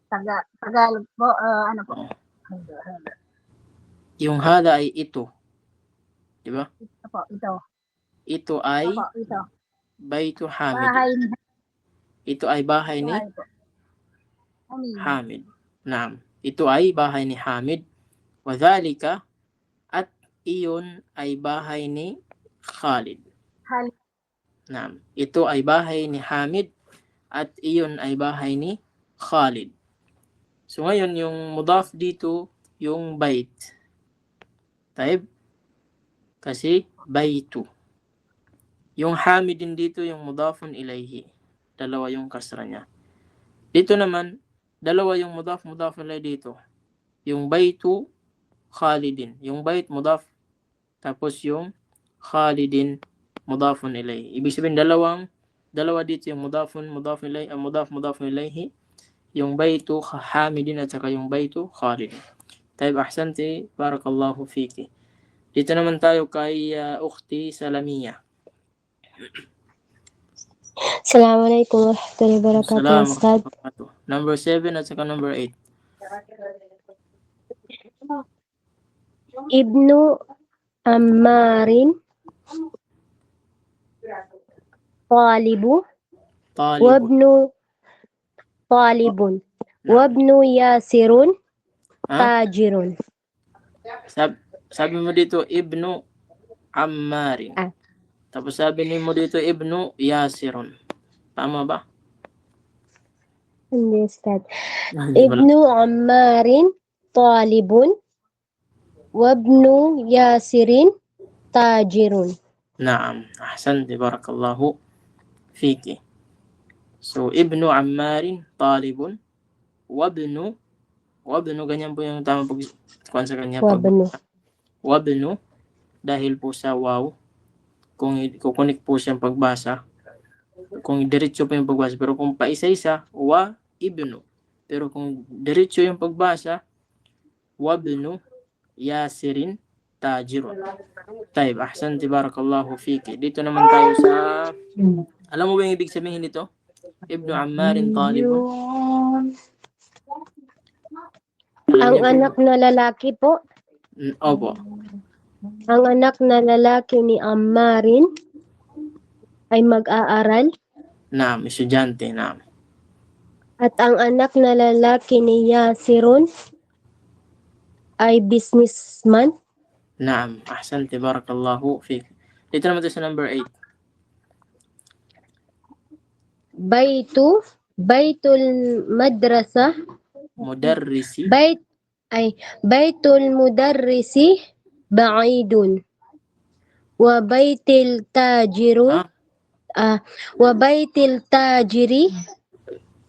Tagalog po, ano po? Yung hada ay ito. Di ba? Ito po, ito. Ito ay Opo, ito. Baitu Hamid. Bahay ni Ito ay bahay ni Hamid po. Hamid. Naam. Ito ay bahay ni Hamid. Wadhalika, at iyon ay bahay ni Khalid. Halid. Naam. Ito ay bahay ni Hamid at iyon ay bahay ni Khalid. So ngayon yung mudaf dito yung bait. Taib. Kasi baitu. Yung Hamid din dito yung mudafun ilayhi. Dalawa yung kasra niya. Dito naman, dalawa yung mudafun ilayhi dito. Yung baitu, Khalidin. Yung bait mudaf, tapos yung Khalidin mudafun ilayhi. Ibig sabihin dalawang dalawa dito yung mudaf ilayhi, yung baytu hamidin at saka yung baytu khalidin. Tayyib, ahsanti, barakallahu fiki. Dito naman tayo kay ukhti Salamia. Assalamualaikum warahmatullahi wabarakatuh, Salam. Ustaz. Number 7 at saka number 8. Ibnu Ammarin Talibu Talib. Wabnu Talibun Wabnu Yasirun Ha? Tajirun. Sabi mo dito, Ibnu Ammarin. Ah. Tapos sabi mo dito, Ibnu Yasirun. Tama ba? Hindi, Ustaz. Hindi pala. Ibnu Ammarin Talibun Wabnu Yasirin Tajirun. Naam. Ahsanti, barakallahu fiki. So, Ibnu Ammarin Talibun Wabnu ganyan po yung tama pag sa kanya. Wabnu. Wabnu, dahil po sa waw, kung kukunik po siyang pagbasa, kung diretso po yung pagbasa, pero kung paisa-isa, wa ibnu. Pero kung diretso yung pagbasa, wabnu yasirin tajirun. Taib, ahsanti, barakallahu fiki. Dito naman tayo sa, alam mo ba yung ibig sabihin nito? Ibnu Ammarin Talibun. Ang anak na lalaki po, Opo. ang anak na lalaki ni Ammarin ay mag-aaral Naam, estudyante, naam. at ang anak na lalaki ni Yasirun ay businessman. Naam, ahsanti, barakallahu fiki. Dito naman tayo sa number 8. Baitul madrasah Mudarrisi. Baitul mudarrisi ba'idun wa baitil tajiru wa baitil tajiri.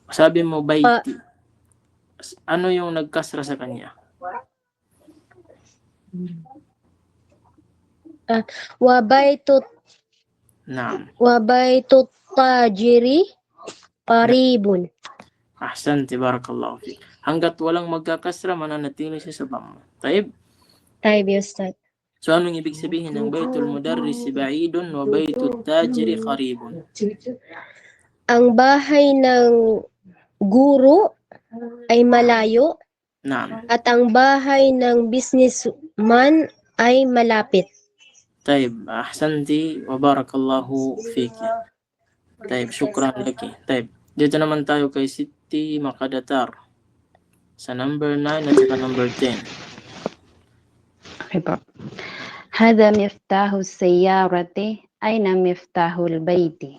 Sabi mo baiti. Ano yung nagkasra sa kanya? Naam. Wa baitut tajiri qaribun. Ahsanti, barakallahu fi. Hanggat walang magkakasra, mananatili siya sa dhamma. Taib. Tayo, Ustaz. So, anong ibig sabihin ng Baitul Mudarrisi ba'idun wa Baitul Tajiri qaribun? Ang bahay ng guro ay malayo Naam. at ang bahay ng businessman ay malapit. Taib. Ahsanti wa barakallahu fiki. Taib. Shukran laki. Taib. Dito naman tayo kay Siti Makadatar. Sa number 9 at saka number 10. Okay po. Hada miftahu sayyarati, ayna miftahul bayti.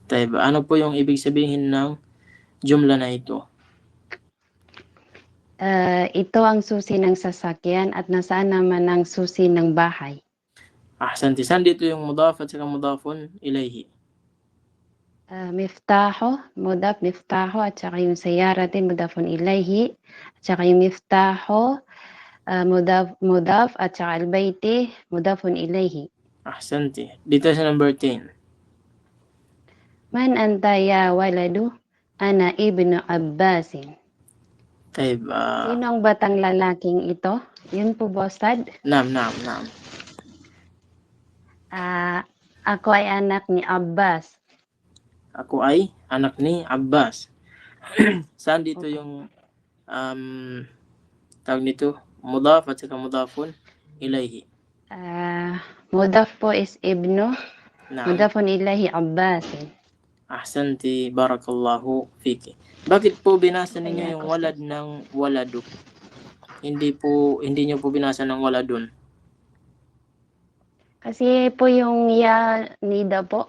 Taib. Ano po yung ibig sabihin ng jumla na ito? Ito ang susi ng sasakyan at nasaan naman ang susi ng bahay. Ahsanti. Saan dito yung mudaf at saka mudafun ilayhi? Miftaho, mudaf miftaho at saka yung sayyarati mudafun ilayhi at saka yung miftaho mudaf at saka al-bayti mudafun ilayhi. Ahsanti. Dito sa number 10. Man anta ya waladu? Ana ibnu Abbasin. Taib. Sino ang batang lalaking ito? Yun po, Ustad. Naam. Ako ay anak ni Abbas. Ako ay anak ni Abbas. Saan dito yung tawag nito? Mudaf at saka mudafun ilayhi. Mudaf po is ibnu. Naam. Mudafun ilayhi Abbas. Ahsanti, barakallahu fiki. Bakit po binasa ninyo yung walad ng waladu? Hindi niyo po binasa ng waladun. Kasi po yung ya nida po.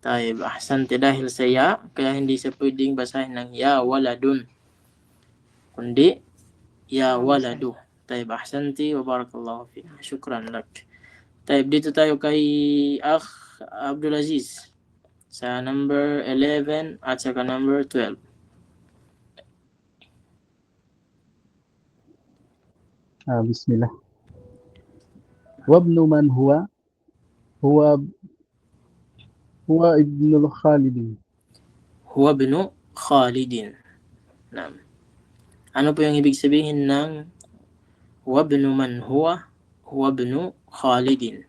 Taib, ahsanti, dahil sa ya, kaya hindi siya pwedeng basahin ng ya waladun. Kundi, ya waladu. Taib, ahsanti, wa barakallahu fi. Shukran lak. Taib, dito tayo kay Akh Abdul Aziz. Sa number 11 at saka number 12. Bismillah. Wabnu man huwa huwa ibnul Khalid. Huwa ibnu Khalidin. Naam. Ano po yung ibig sabihin ng huwa ibnu man huwa? Huwa ibnu Khalidin.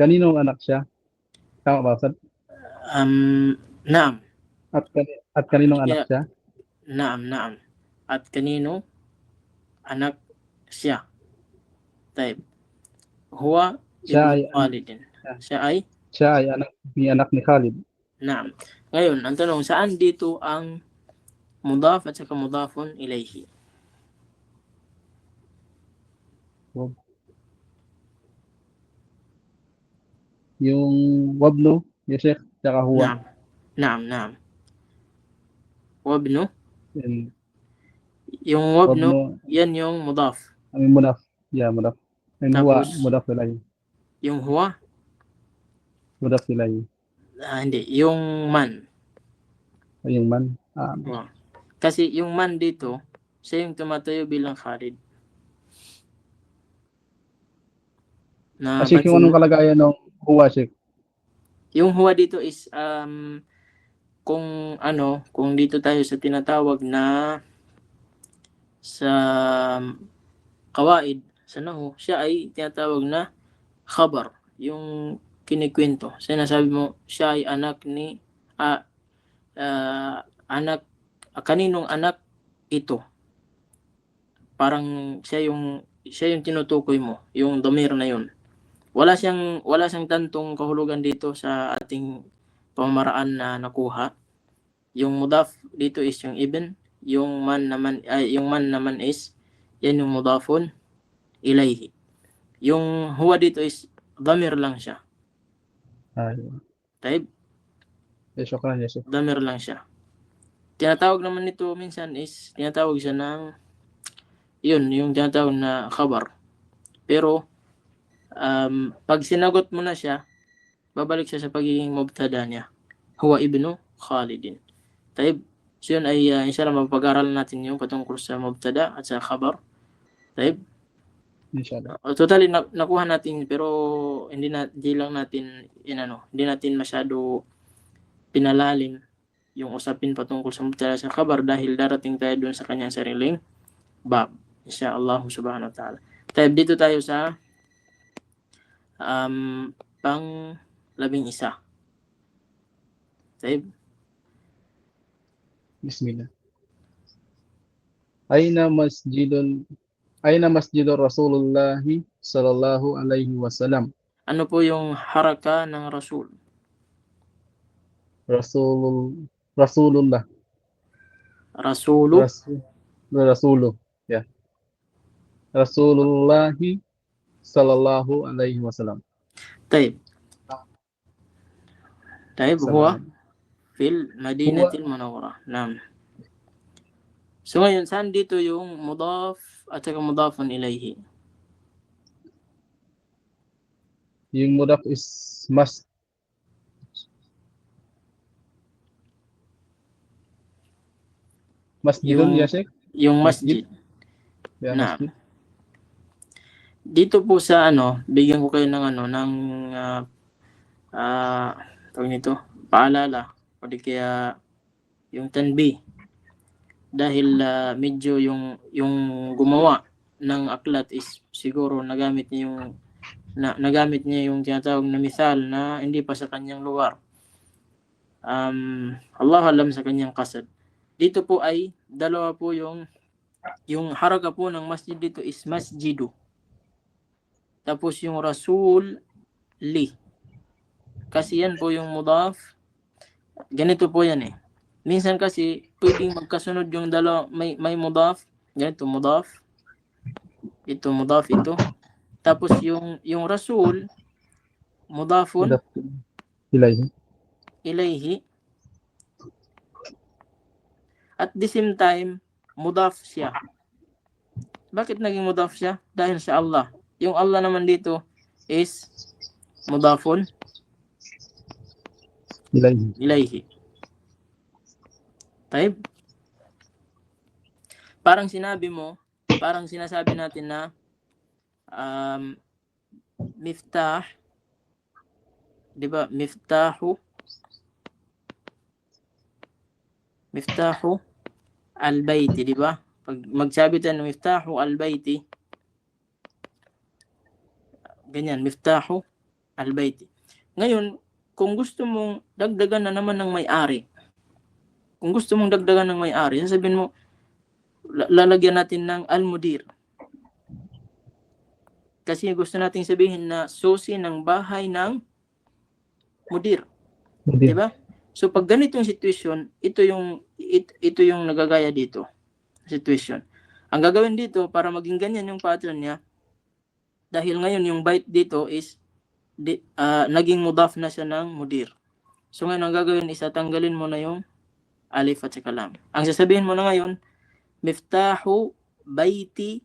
Kaninong anak siya? Tama ba, Ustad? Naam. At kaninong anak Kaya, siya? naam. At kanino anak siya? Type. Huwa Siya ay ibnu Khalidin. siya ay anak ni Khalid. Naam. Ngayon, ang tanong, saan dito ang mudaf at saka mudafun ilayhi? Yung wabno, ya Sheikh, tsaka huwa. Naam. Wabnu. And Yung wabnu, wabno, yan yung mudaf. mudaf. Yeah, mudaf. And huwa, Tapos, mudaf ilayhi. yung huwa, Mudaf ilayhi. hindi. Yung man. Ay, yung man. Huwa. Kasi yung man dito, siya yung tumatayo bilang Khalid. Na Sheikh, yung anong kalagayan ng huwa, Sheikh? yung huwa dito is kung dito tayo sa tinatawag na sa qawaid sa nahwu, siya ay tinatawag na khabar, yung kinikwento. Sinasabi mo siya ay anak ni kaninong anak ito. Parang siya yung tinutukoy mo, yung damir na yun. Wala siyang tantong kahulugan dito sa ating pamamaraan na nakuha. Yung mudaf dito is yung ibn, yung man naman is yan yung mudafun ilayhi. Yung huwa dito is damir lang siya. Taib, Shukran, ya Sheikh. damir lang siya. Tinatawag naman nito minsan is tinatawag siya ng yung tinatawag na khabar. Pero pag sinagot mo na siya, babalik siya sa pagiging mubtada niya. Huwa ibnu Khalidin. Taib. So yun ay inshallah mapag-aralan natin yung patungkol sa mubtada at sa khabar. Taib. Inshallah. Totally nakuha natin pero hindi natin masyado pinalalim yung usapin patungkol sa mubtada sa khabar dahil darating tayo doon sa kanyang sariling bab. Inshallah subhanahu wa ta'ala. Taib, dito tayo sa pang 11. Taib. Bismillah. Aina masjidul Rasulullah sallallahu alaihi wasallam. Ano po yung haraka ng Rasul? Rasulullah. Rasulu. Yeah. Rasulullah sallallahu alaihi wasallam. Taib, huwa fil Madinatil Munawwarah. Naam. So ngayon, saan dito yung mudaf at saka mudafun ilayhi? Yung mudaf is masjidun, ya Sheikh? Yung masjid. Yeah, Naam. masjid. Dito po sa bigyan ko kayo ng tawag nito, paalala o di kaya yung tanbih. Dahil medyo yung gumawa ng aklat is siguro nagamit niya yung tinatawag na misal na hindi pa sa kanyang lugar. Allah alam sa kanyang kasad. Dito po ay dalawa po yung haraka po ng masjid dito is masjidu. Tapos yung Rasul li. Kasi yan po yung mudaf. Ganito po yan eh. Minsan kasi pwedeng magkasunod yung dalawa, may mudaf, ganito mudaf. Ito mudaf ito. Tapos yung Rasul mudafun ilayhi. At the same time mudaf siya. Bakit naging mudaf siya? Dahil sa Allah. Yung Allah naman dito is mudafun ilayhi. Taib. Parang sinasabi natin na miftah di ba, miftahu al-bayti, di ba? Pag magsabi tayo ng miftahu al-bayti, ganyan, miftahu al-bayti. Ngayon, kung gusto mong dagdagan na naman ng may-ari, sasabihin mo, lalagyan natin ng al-mudir. Kasi gusto nating sabihin na susi ng bahay ng mudir. Di ba? So pag ganitong situation, ito yung nagagaya dito. Situation. Ang gagawin dito para maging ganyan yung pattern niya, dahil ngayon yung bait dito is naging mudaf na siya ng mudir. So ngayon ang gagawin is tanggalin mo na yung alif at saka lam. Ang sasabihin mo na ngayon, miftahu baiti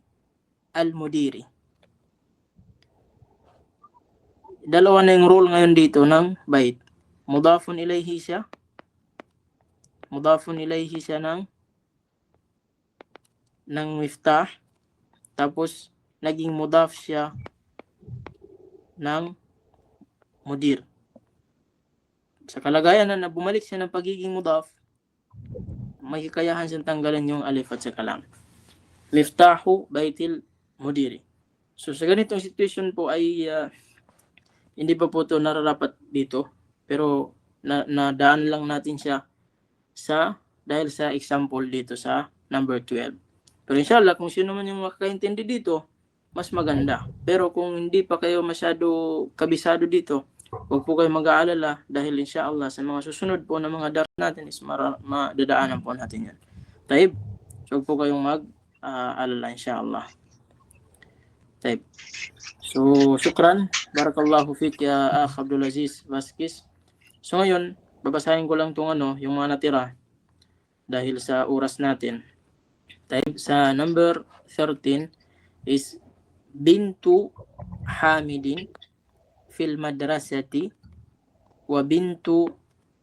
al-mudiri. Dalawa na yung rule ngayon dito ng bait. Mudafun ilayhi siya ng miftah, tapos naging mudaf siya ng mudir. Sa kalagayan na bumalik siya ng pagiging mudaf, may kakayahan siyang tanggalan yung alif at saka lam. Miftahu baitil mudiri. So sa ganitong situation po ay hindi pa po ito nararapat dito, pero nadaan lang natin siya dahil sa example dito sa number 12. Pero inshallah, kung sino man yung makakaintindi dito, mas maganda. Pero kung hindi pa kayo masyado kabisado dito, huwag po kayo mag-aalala dahil inshallah sa mga susunod po na mga dars natin is madadaanan po natin yan. Taib, huwag po kayong mag-aalala inshallah. Taib. So, syukran. Barakallahu fik ya Akh Abdul Aziz Vasquez. So ngayon, babasahin ko lang itong yung mga natira dahil sa oras natin. Taib, sa number 13 is bintu Hamidin fil madrasati wa bintu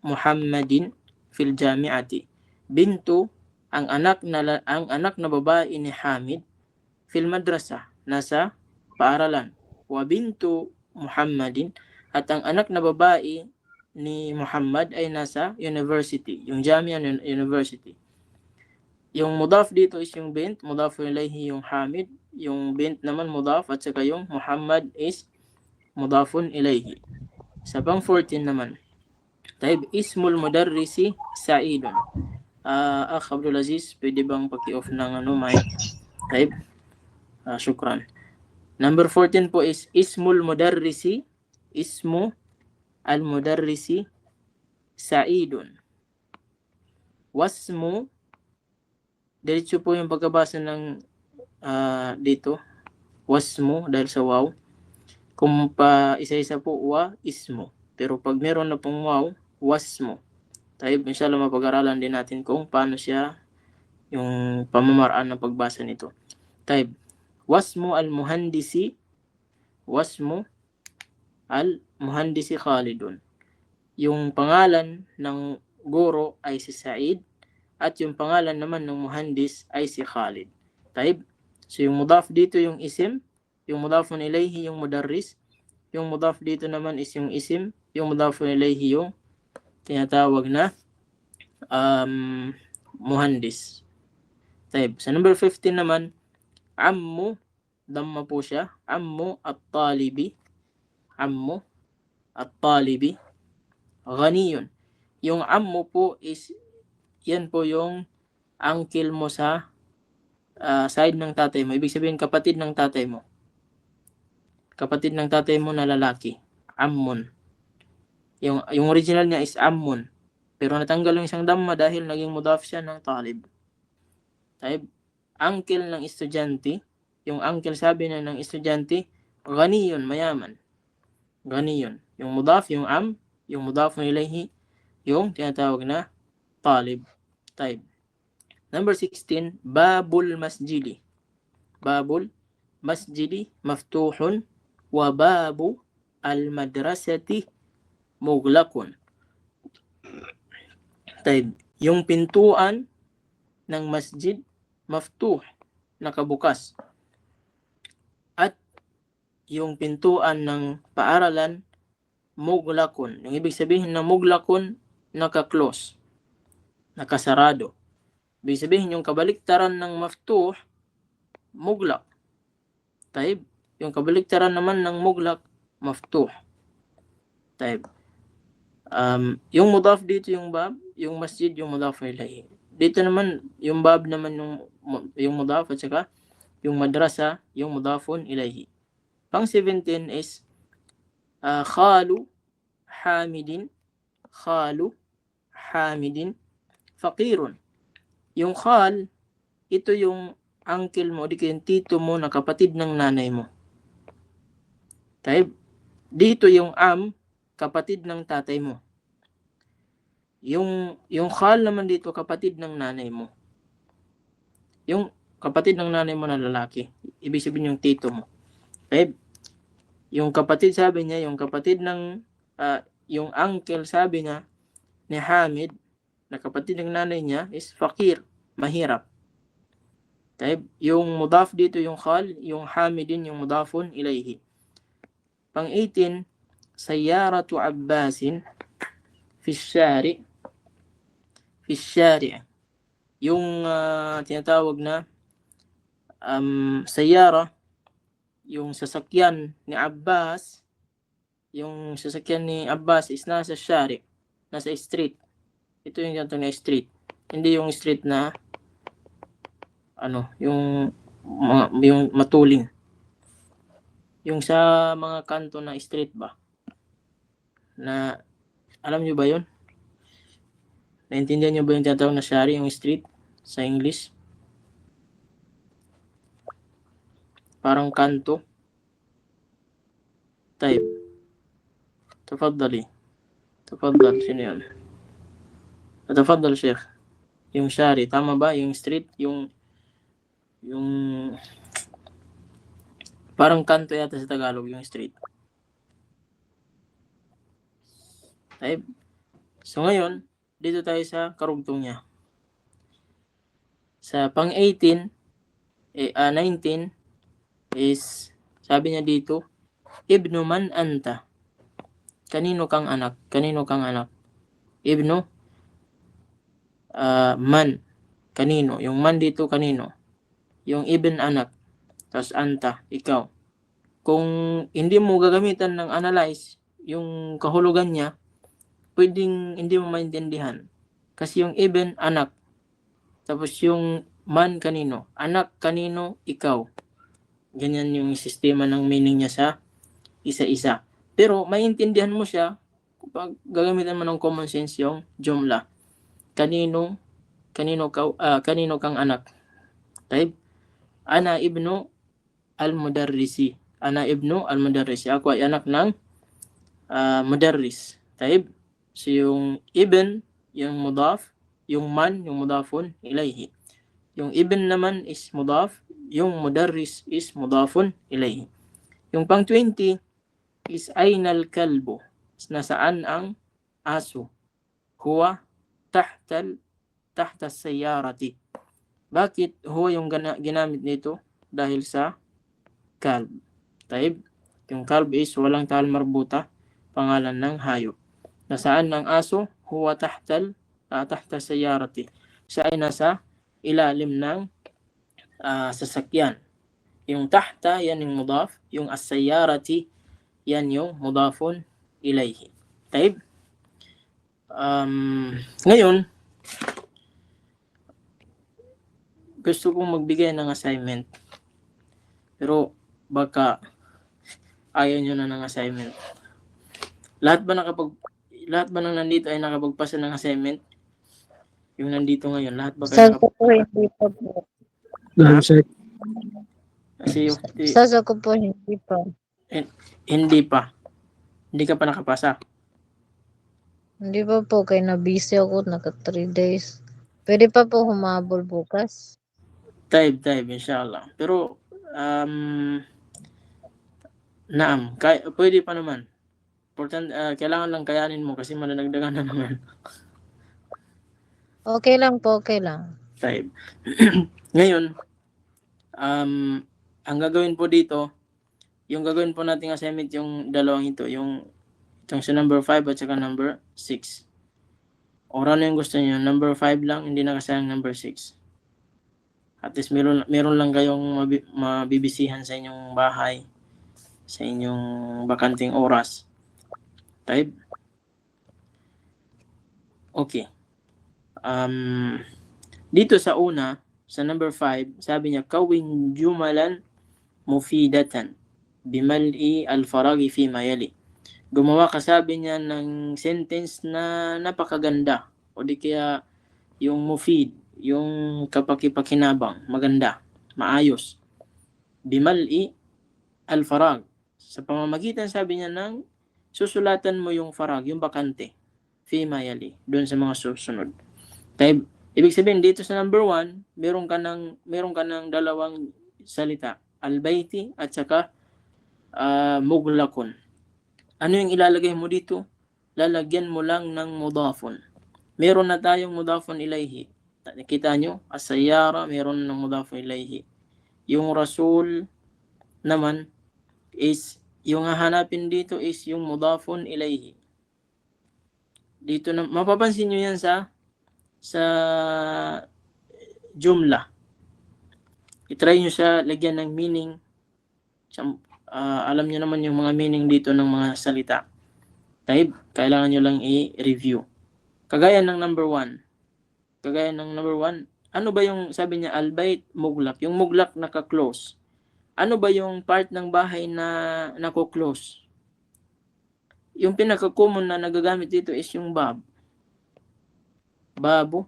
Muhammadin fil jami'ati. Bintu ang anak na babae ni Hamid fil madrasa, nasa paaralan. Wa bintu Muhammadin, at ang anak na babae ni Muhammad ay nasa university, yung Jamia University. Yung mudaf dito is yung bint, mudaf ilayhi yung Hamid, yung bint naman mudaf, at saka yung Muhammad is mudafun ilayhi. Sa pang 14 naman, taib, ismul mudarrisi Sa'idun. Akh Abdul Aziz, pwede bang paki-off ng mic? Taib, syukran. Number 14 po is ismul mudarrisi, ismu al-mudarrisi Sa'idun. Wasmu, diretso po yung pagkabasa ng dito, wasmu dahil sa waw. Kung pa isa-isa po, wa, ismu. Pero pag meron na pong waw, wasmu. Tayo, inshallah mapag-aralan din natin kung paano siya yung pamamaraan ng pagbasa nito. Tayo, wasmu al-muhandisi Khalidun. Yung pangalan ng guro ay si Said at yung pangalan naman ng muhandis ay si Khalid. Taib. So yung mudaf dito yung isim, yung mudafun ilayhi yung mudarris, yung mudaf dito naman is yung isim, yung mudafun ilayhi yung tinatawag na muhandis. Taib. Sa number 15 naman, ammu, damma po siya, ammu at-talibi, ghaniyun. Yung ammu po is, yan po yung uncle mo sa side ng tatay mo. Ibig sabihin, kapatid ng tatay mo. Kapatid ng tatay mo na lalaki. Ammun. Yung original niya is ammun. Pero natanggal yung isang damma dahil naging mudaf siya ng talib. Taib. Uncle ng estudyante. Yung uncle sabi na ng estudyante, ghaniyun, mayaman. Ghaniyun. Yung mudaf, yung yung mudaf ilayhi, yung tinatawag na talib. Taib. Number 16, babul masjidi. Babul masjidi maftuhun wa babu al-madrasati mughlaqun. Taib. Yung pintuan ng masjid maftuh, nakabukas. At yung pintuan ng paaralan muglakun. Yung ibig sabihin na muglakun, naka-close, nakasarado. Ibig sabihin yung kabaliktaran ng maftuh, muglak. Taib. Yung kabaliktaran naman ng muglak, maftuh. Taib. Yung mudaf dito yung bab, yung masjid yung mudaf ilayhi. Dito naman yung bab naman yung mudaf at saka yung madrasa yung mudafun ilayhi. Pang 17 is khalu hamidin faqirun. Yung khal, ito yung uncle mo, di yung tito mo na kapatid ng nanay mo. Taib. Dito yung kapatid ng tatay mo. Yung khal naman dito, kapatid ng nanay mo. Yung kapatid ng nanay mo na lalaki, ibig sabihin yung tito mo. Taib. Yung kapatid, sabi niya, yung kapatid ng, yung uncle, sabi niya, ni Hamid, na kapatid ng nanay niya, is fakir, mahirap. Taib. Yung mudaf dito, yung khal, yung Hamidin, yung mudafun ilayhi. Pang 18, sayyaratu Abbasin fi syari'. Yung tinatawag na sayyara, yung sasakyan ni Abbas, yung sasakyan ni Abbas is nasa syari', nasa street. Ito yung tinatawag na street. Hindi yung street na yung matuling. Yung sa mga kanto na street ba? Na alam nyo ba yun? Naintindihan nyo ba yung tinatawag na syari, yung street sa English? Parang kanto. Type. Tafaddali. Tafaddal. Sino yun? Tafaddal, Sheikh. Yung syari. Tama ba? Yung street. Yung parang kanto yata sa Tagalog yung street. Type. So ngayon, dito tayo sa karugtong niya. Sa pang 19 is, sabi niya dito, Ibnu man anta. Kanino kang anak? Kanino kang anak? Ibnu man. Kanino? Yung man dito, kanino? Yung ibn anak. Tapos anta, ikaw. Kung hindi mo gagamitan ng analyze, yung kahulugan niya, pwedeng hindi mo maintindihan. Kasi yung ibn, anak. Tapos yung man, kanino? Anak, kanino? Ikaw. Ganyan yung sistema ng meaning niya sa isa-isa. Pero maintindihan mo siya kapag gagamitan mo ng common sense yung jumla. Kanino kang anak? Taib. Ana ibnu al-mudarrisi. Ana ibnu al-mudarrisi. Ako ay anak ng mudarris. Taib. So yung ibn, yung mudaf, yung man, yung mudafun ilayhi. Yung ibn naman is mudaf, yung mudarris is mudafun ilayhi. Yung pang 20 is aynal kalbo. Nasaan ang aso? Huwa tahta sayyarati. Bakit huwa yung ginamit nito? Dahil sa kalb. Taib. Yung kalb is walang tal marbuta, pangalan ng hayop. Nasaan ang aso? Huwa tahta sayyarati. Siya ay nasa ilalim ng sasakyan. Yung tahta, yan yung mudaf. Yung as-sayyarati, yan yung mudafun ilayhi. Taib. Ngayon, gusto kong magbigay ng assignment. Pero baka ayaw nyo na ng assignment. Lahat ba nang nandito ay nakapagpasa ng assignment? Yung nandito ngayon, lahat ba kayo Sa ko hindi pa po. Check. Kasi Sa ko po hindi pa. hindi pa. Hindi ka pa nakapasa. Hindi pa po, kaya na-busy ako, naka 3 days. Pwede pa po humabol bukas. Type, inshallah. Pero, pwede pa naman. Important, kailangan lang kayanin mo kasi mananagdagan na naman. Okay lang po, okay lang. Type. Ngayon, ang gagawin po dito, yung gagawin po nating assignment yung dalawang ito, yung Itong sa number 5 at saka number 6. Or ano yung gusto niyo? Number 5 lang, hindi na kasayang number 6. At least meron lang kayong mabibisihan sa inyong bahay, sa inyong bakanting oras. Type. Okay. Dito sa una, sa number 5, sabi niya, kawin jumalan mufidatan bimal'i al-faragi fi mayali. Gumawa ka, sabi niya, ng sentence na napakaganda. O di kaya yung mufid, yung kapakipakinabang, maganda, maayos. Bimal'i al-farag. Sa pamamagitan, sabi niya, ng susulatan mo yung farag, yung bakante. Fi mayali, doon sa mga susunod. Type. Ibig sabihin, dito sa number 1, meron ka ng dalawang salita. Al-bayti at saka muglakun. Ano yung ilalagay mo dito? Lalagyan mo lang ng mudafun. Meron na tayong mudafun ilayhi. Nakita nyo? As-sayyara, meron ng mudafun ilayhi. Yung rasul naman is, yung hahanapin dito is yung mudafun ilayhi. Dito na, mapapansin nyo yan sa jumla. I-try nyo siya lagyan ng meaning. Alam nyo naman yung mga meaning dito ng mga salita. Type, kailangan nyo lang i-review. Kagaya ng number 1. Ano ba yung sabi niya, al-bait, muglak. Yung muglak naka-close. Ano ba yung part ng bahay na nako-close? Yung pinaka-common na nagagamit dito is yung bab. Babu.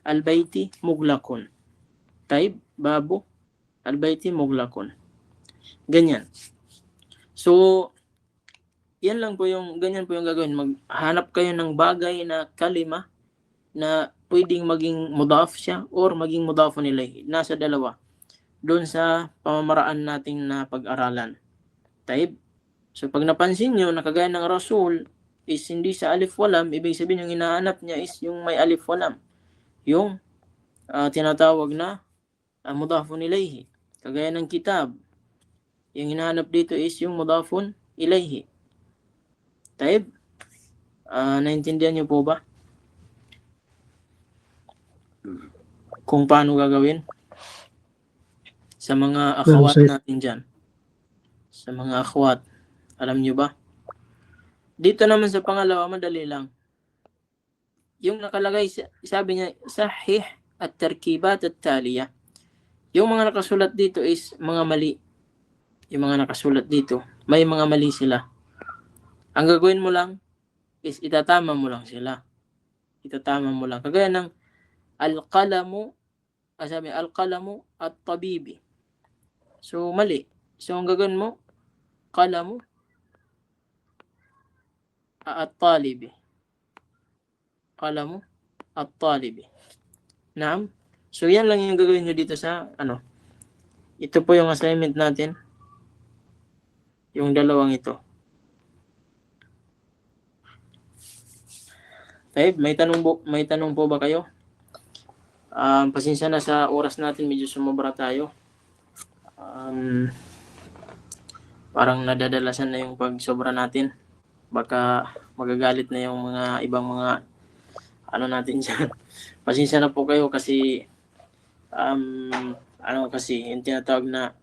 Al-baiti, muglakun. Type, babu. Al-baiti, muglakun. Ganyan. So, ganyan po yung gagawin. Maghanap kayo ng bagay na kalima na pwedeng maging mudaf siya or maging mudafun ilayhi. Nasa dalawa. Doon sa pamamaraan nating na pag-aralan. Type. So, pag napansin nyo, nakagaya ng rasul is hindi sa alif walam, ibig sabihin yung inaanap niya is yung may alif walam. Yung tinatawag na mudafun ilayhi. Kagaya ng kitab. Yung hinahanap dito is yung mudafun ilayhi. Taib? Naintindihan niyo po ba? Kung paano gagawin? Sa mga akhawat natin dyan. Sa mga akhawat. Alam niyo ba? Dito naman sa pangalawa, madali lang. Yung nakalagay, sabi niya, sahih at tarkibat at taliya. Yung mga nakasulat dito is mga mali. Yung mga nakasulat dito, may mga mali sila. Ang gagawin mo lang is itatama mo lang sila. Itatama mo lang. Kagaya ng al-qalamu, sabi al-qalamu at tabibi. So, mali. So, ang gagawin mo, qalamu at talibi. Qalamu at talibi. Naam? So, yan lang yung gagawin nyo dito sa, ito po yung assignment natin. Yung dalawang ito. Okay, may tanong po ba kayo? Pasensya na sa oras natin, medyo sumobra tayo. Parang nadadalasan na yung pagsobra natin. Baka magagalit na yung mga ibang mga natin dyan. Pasensya na po kayo kasi yung tinatawag na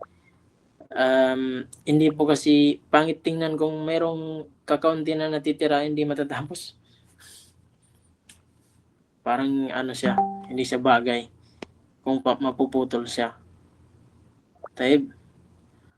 hindi po kasi pangit tingnan kung merong kakaunti na natitira, hindi matatapos. Parang siya, hindi siya bagay kung mapuputol siya. Taib?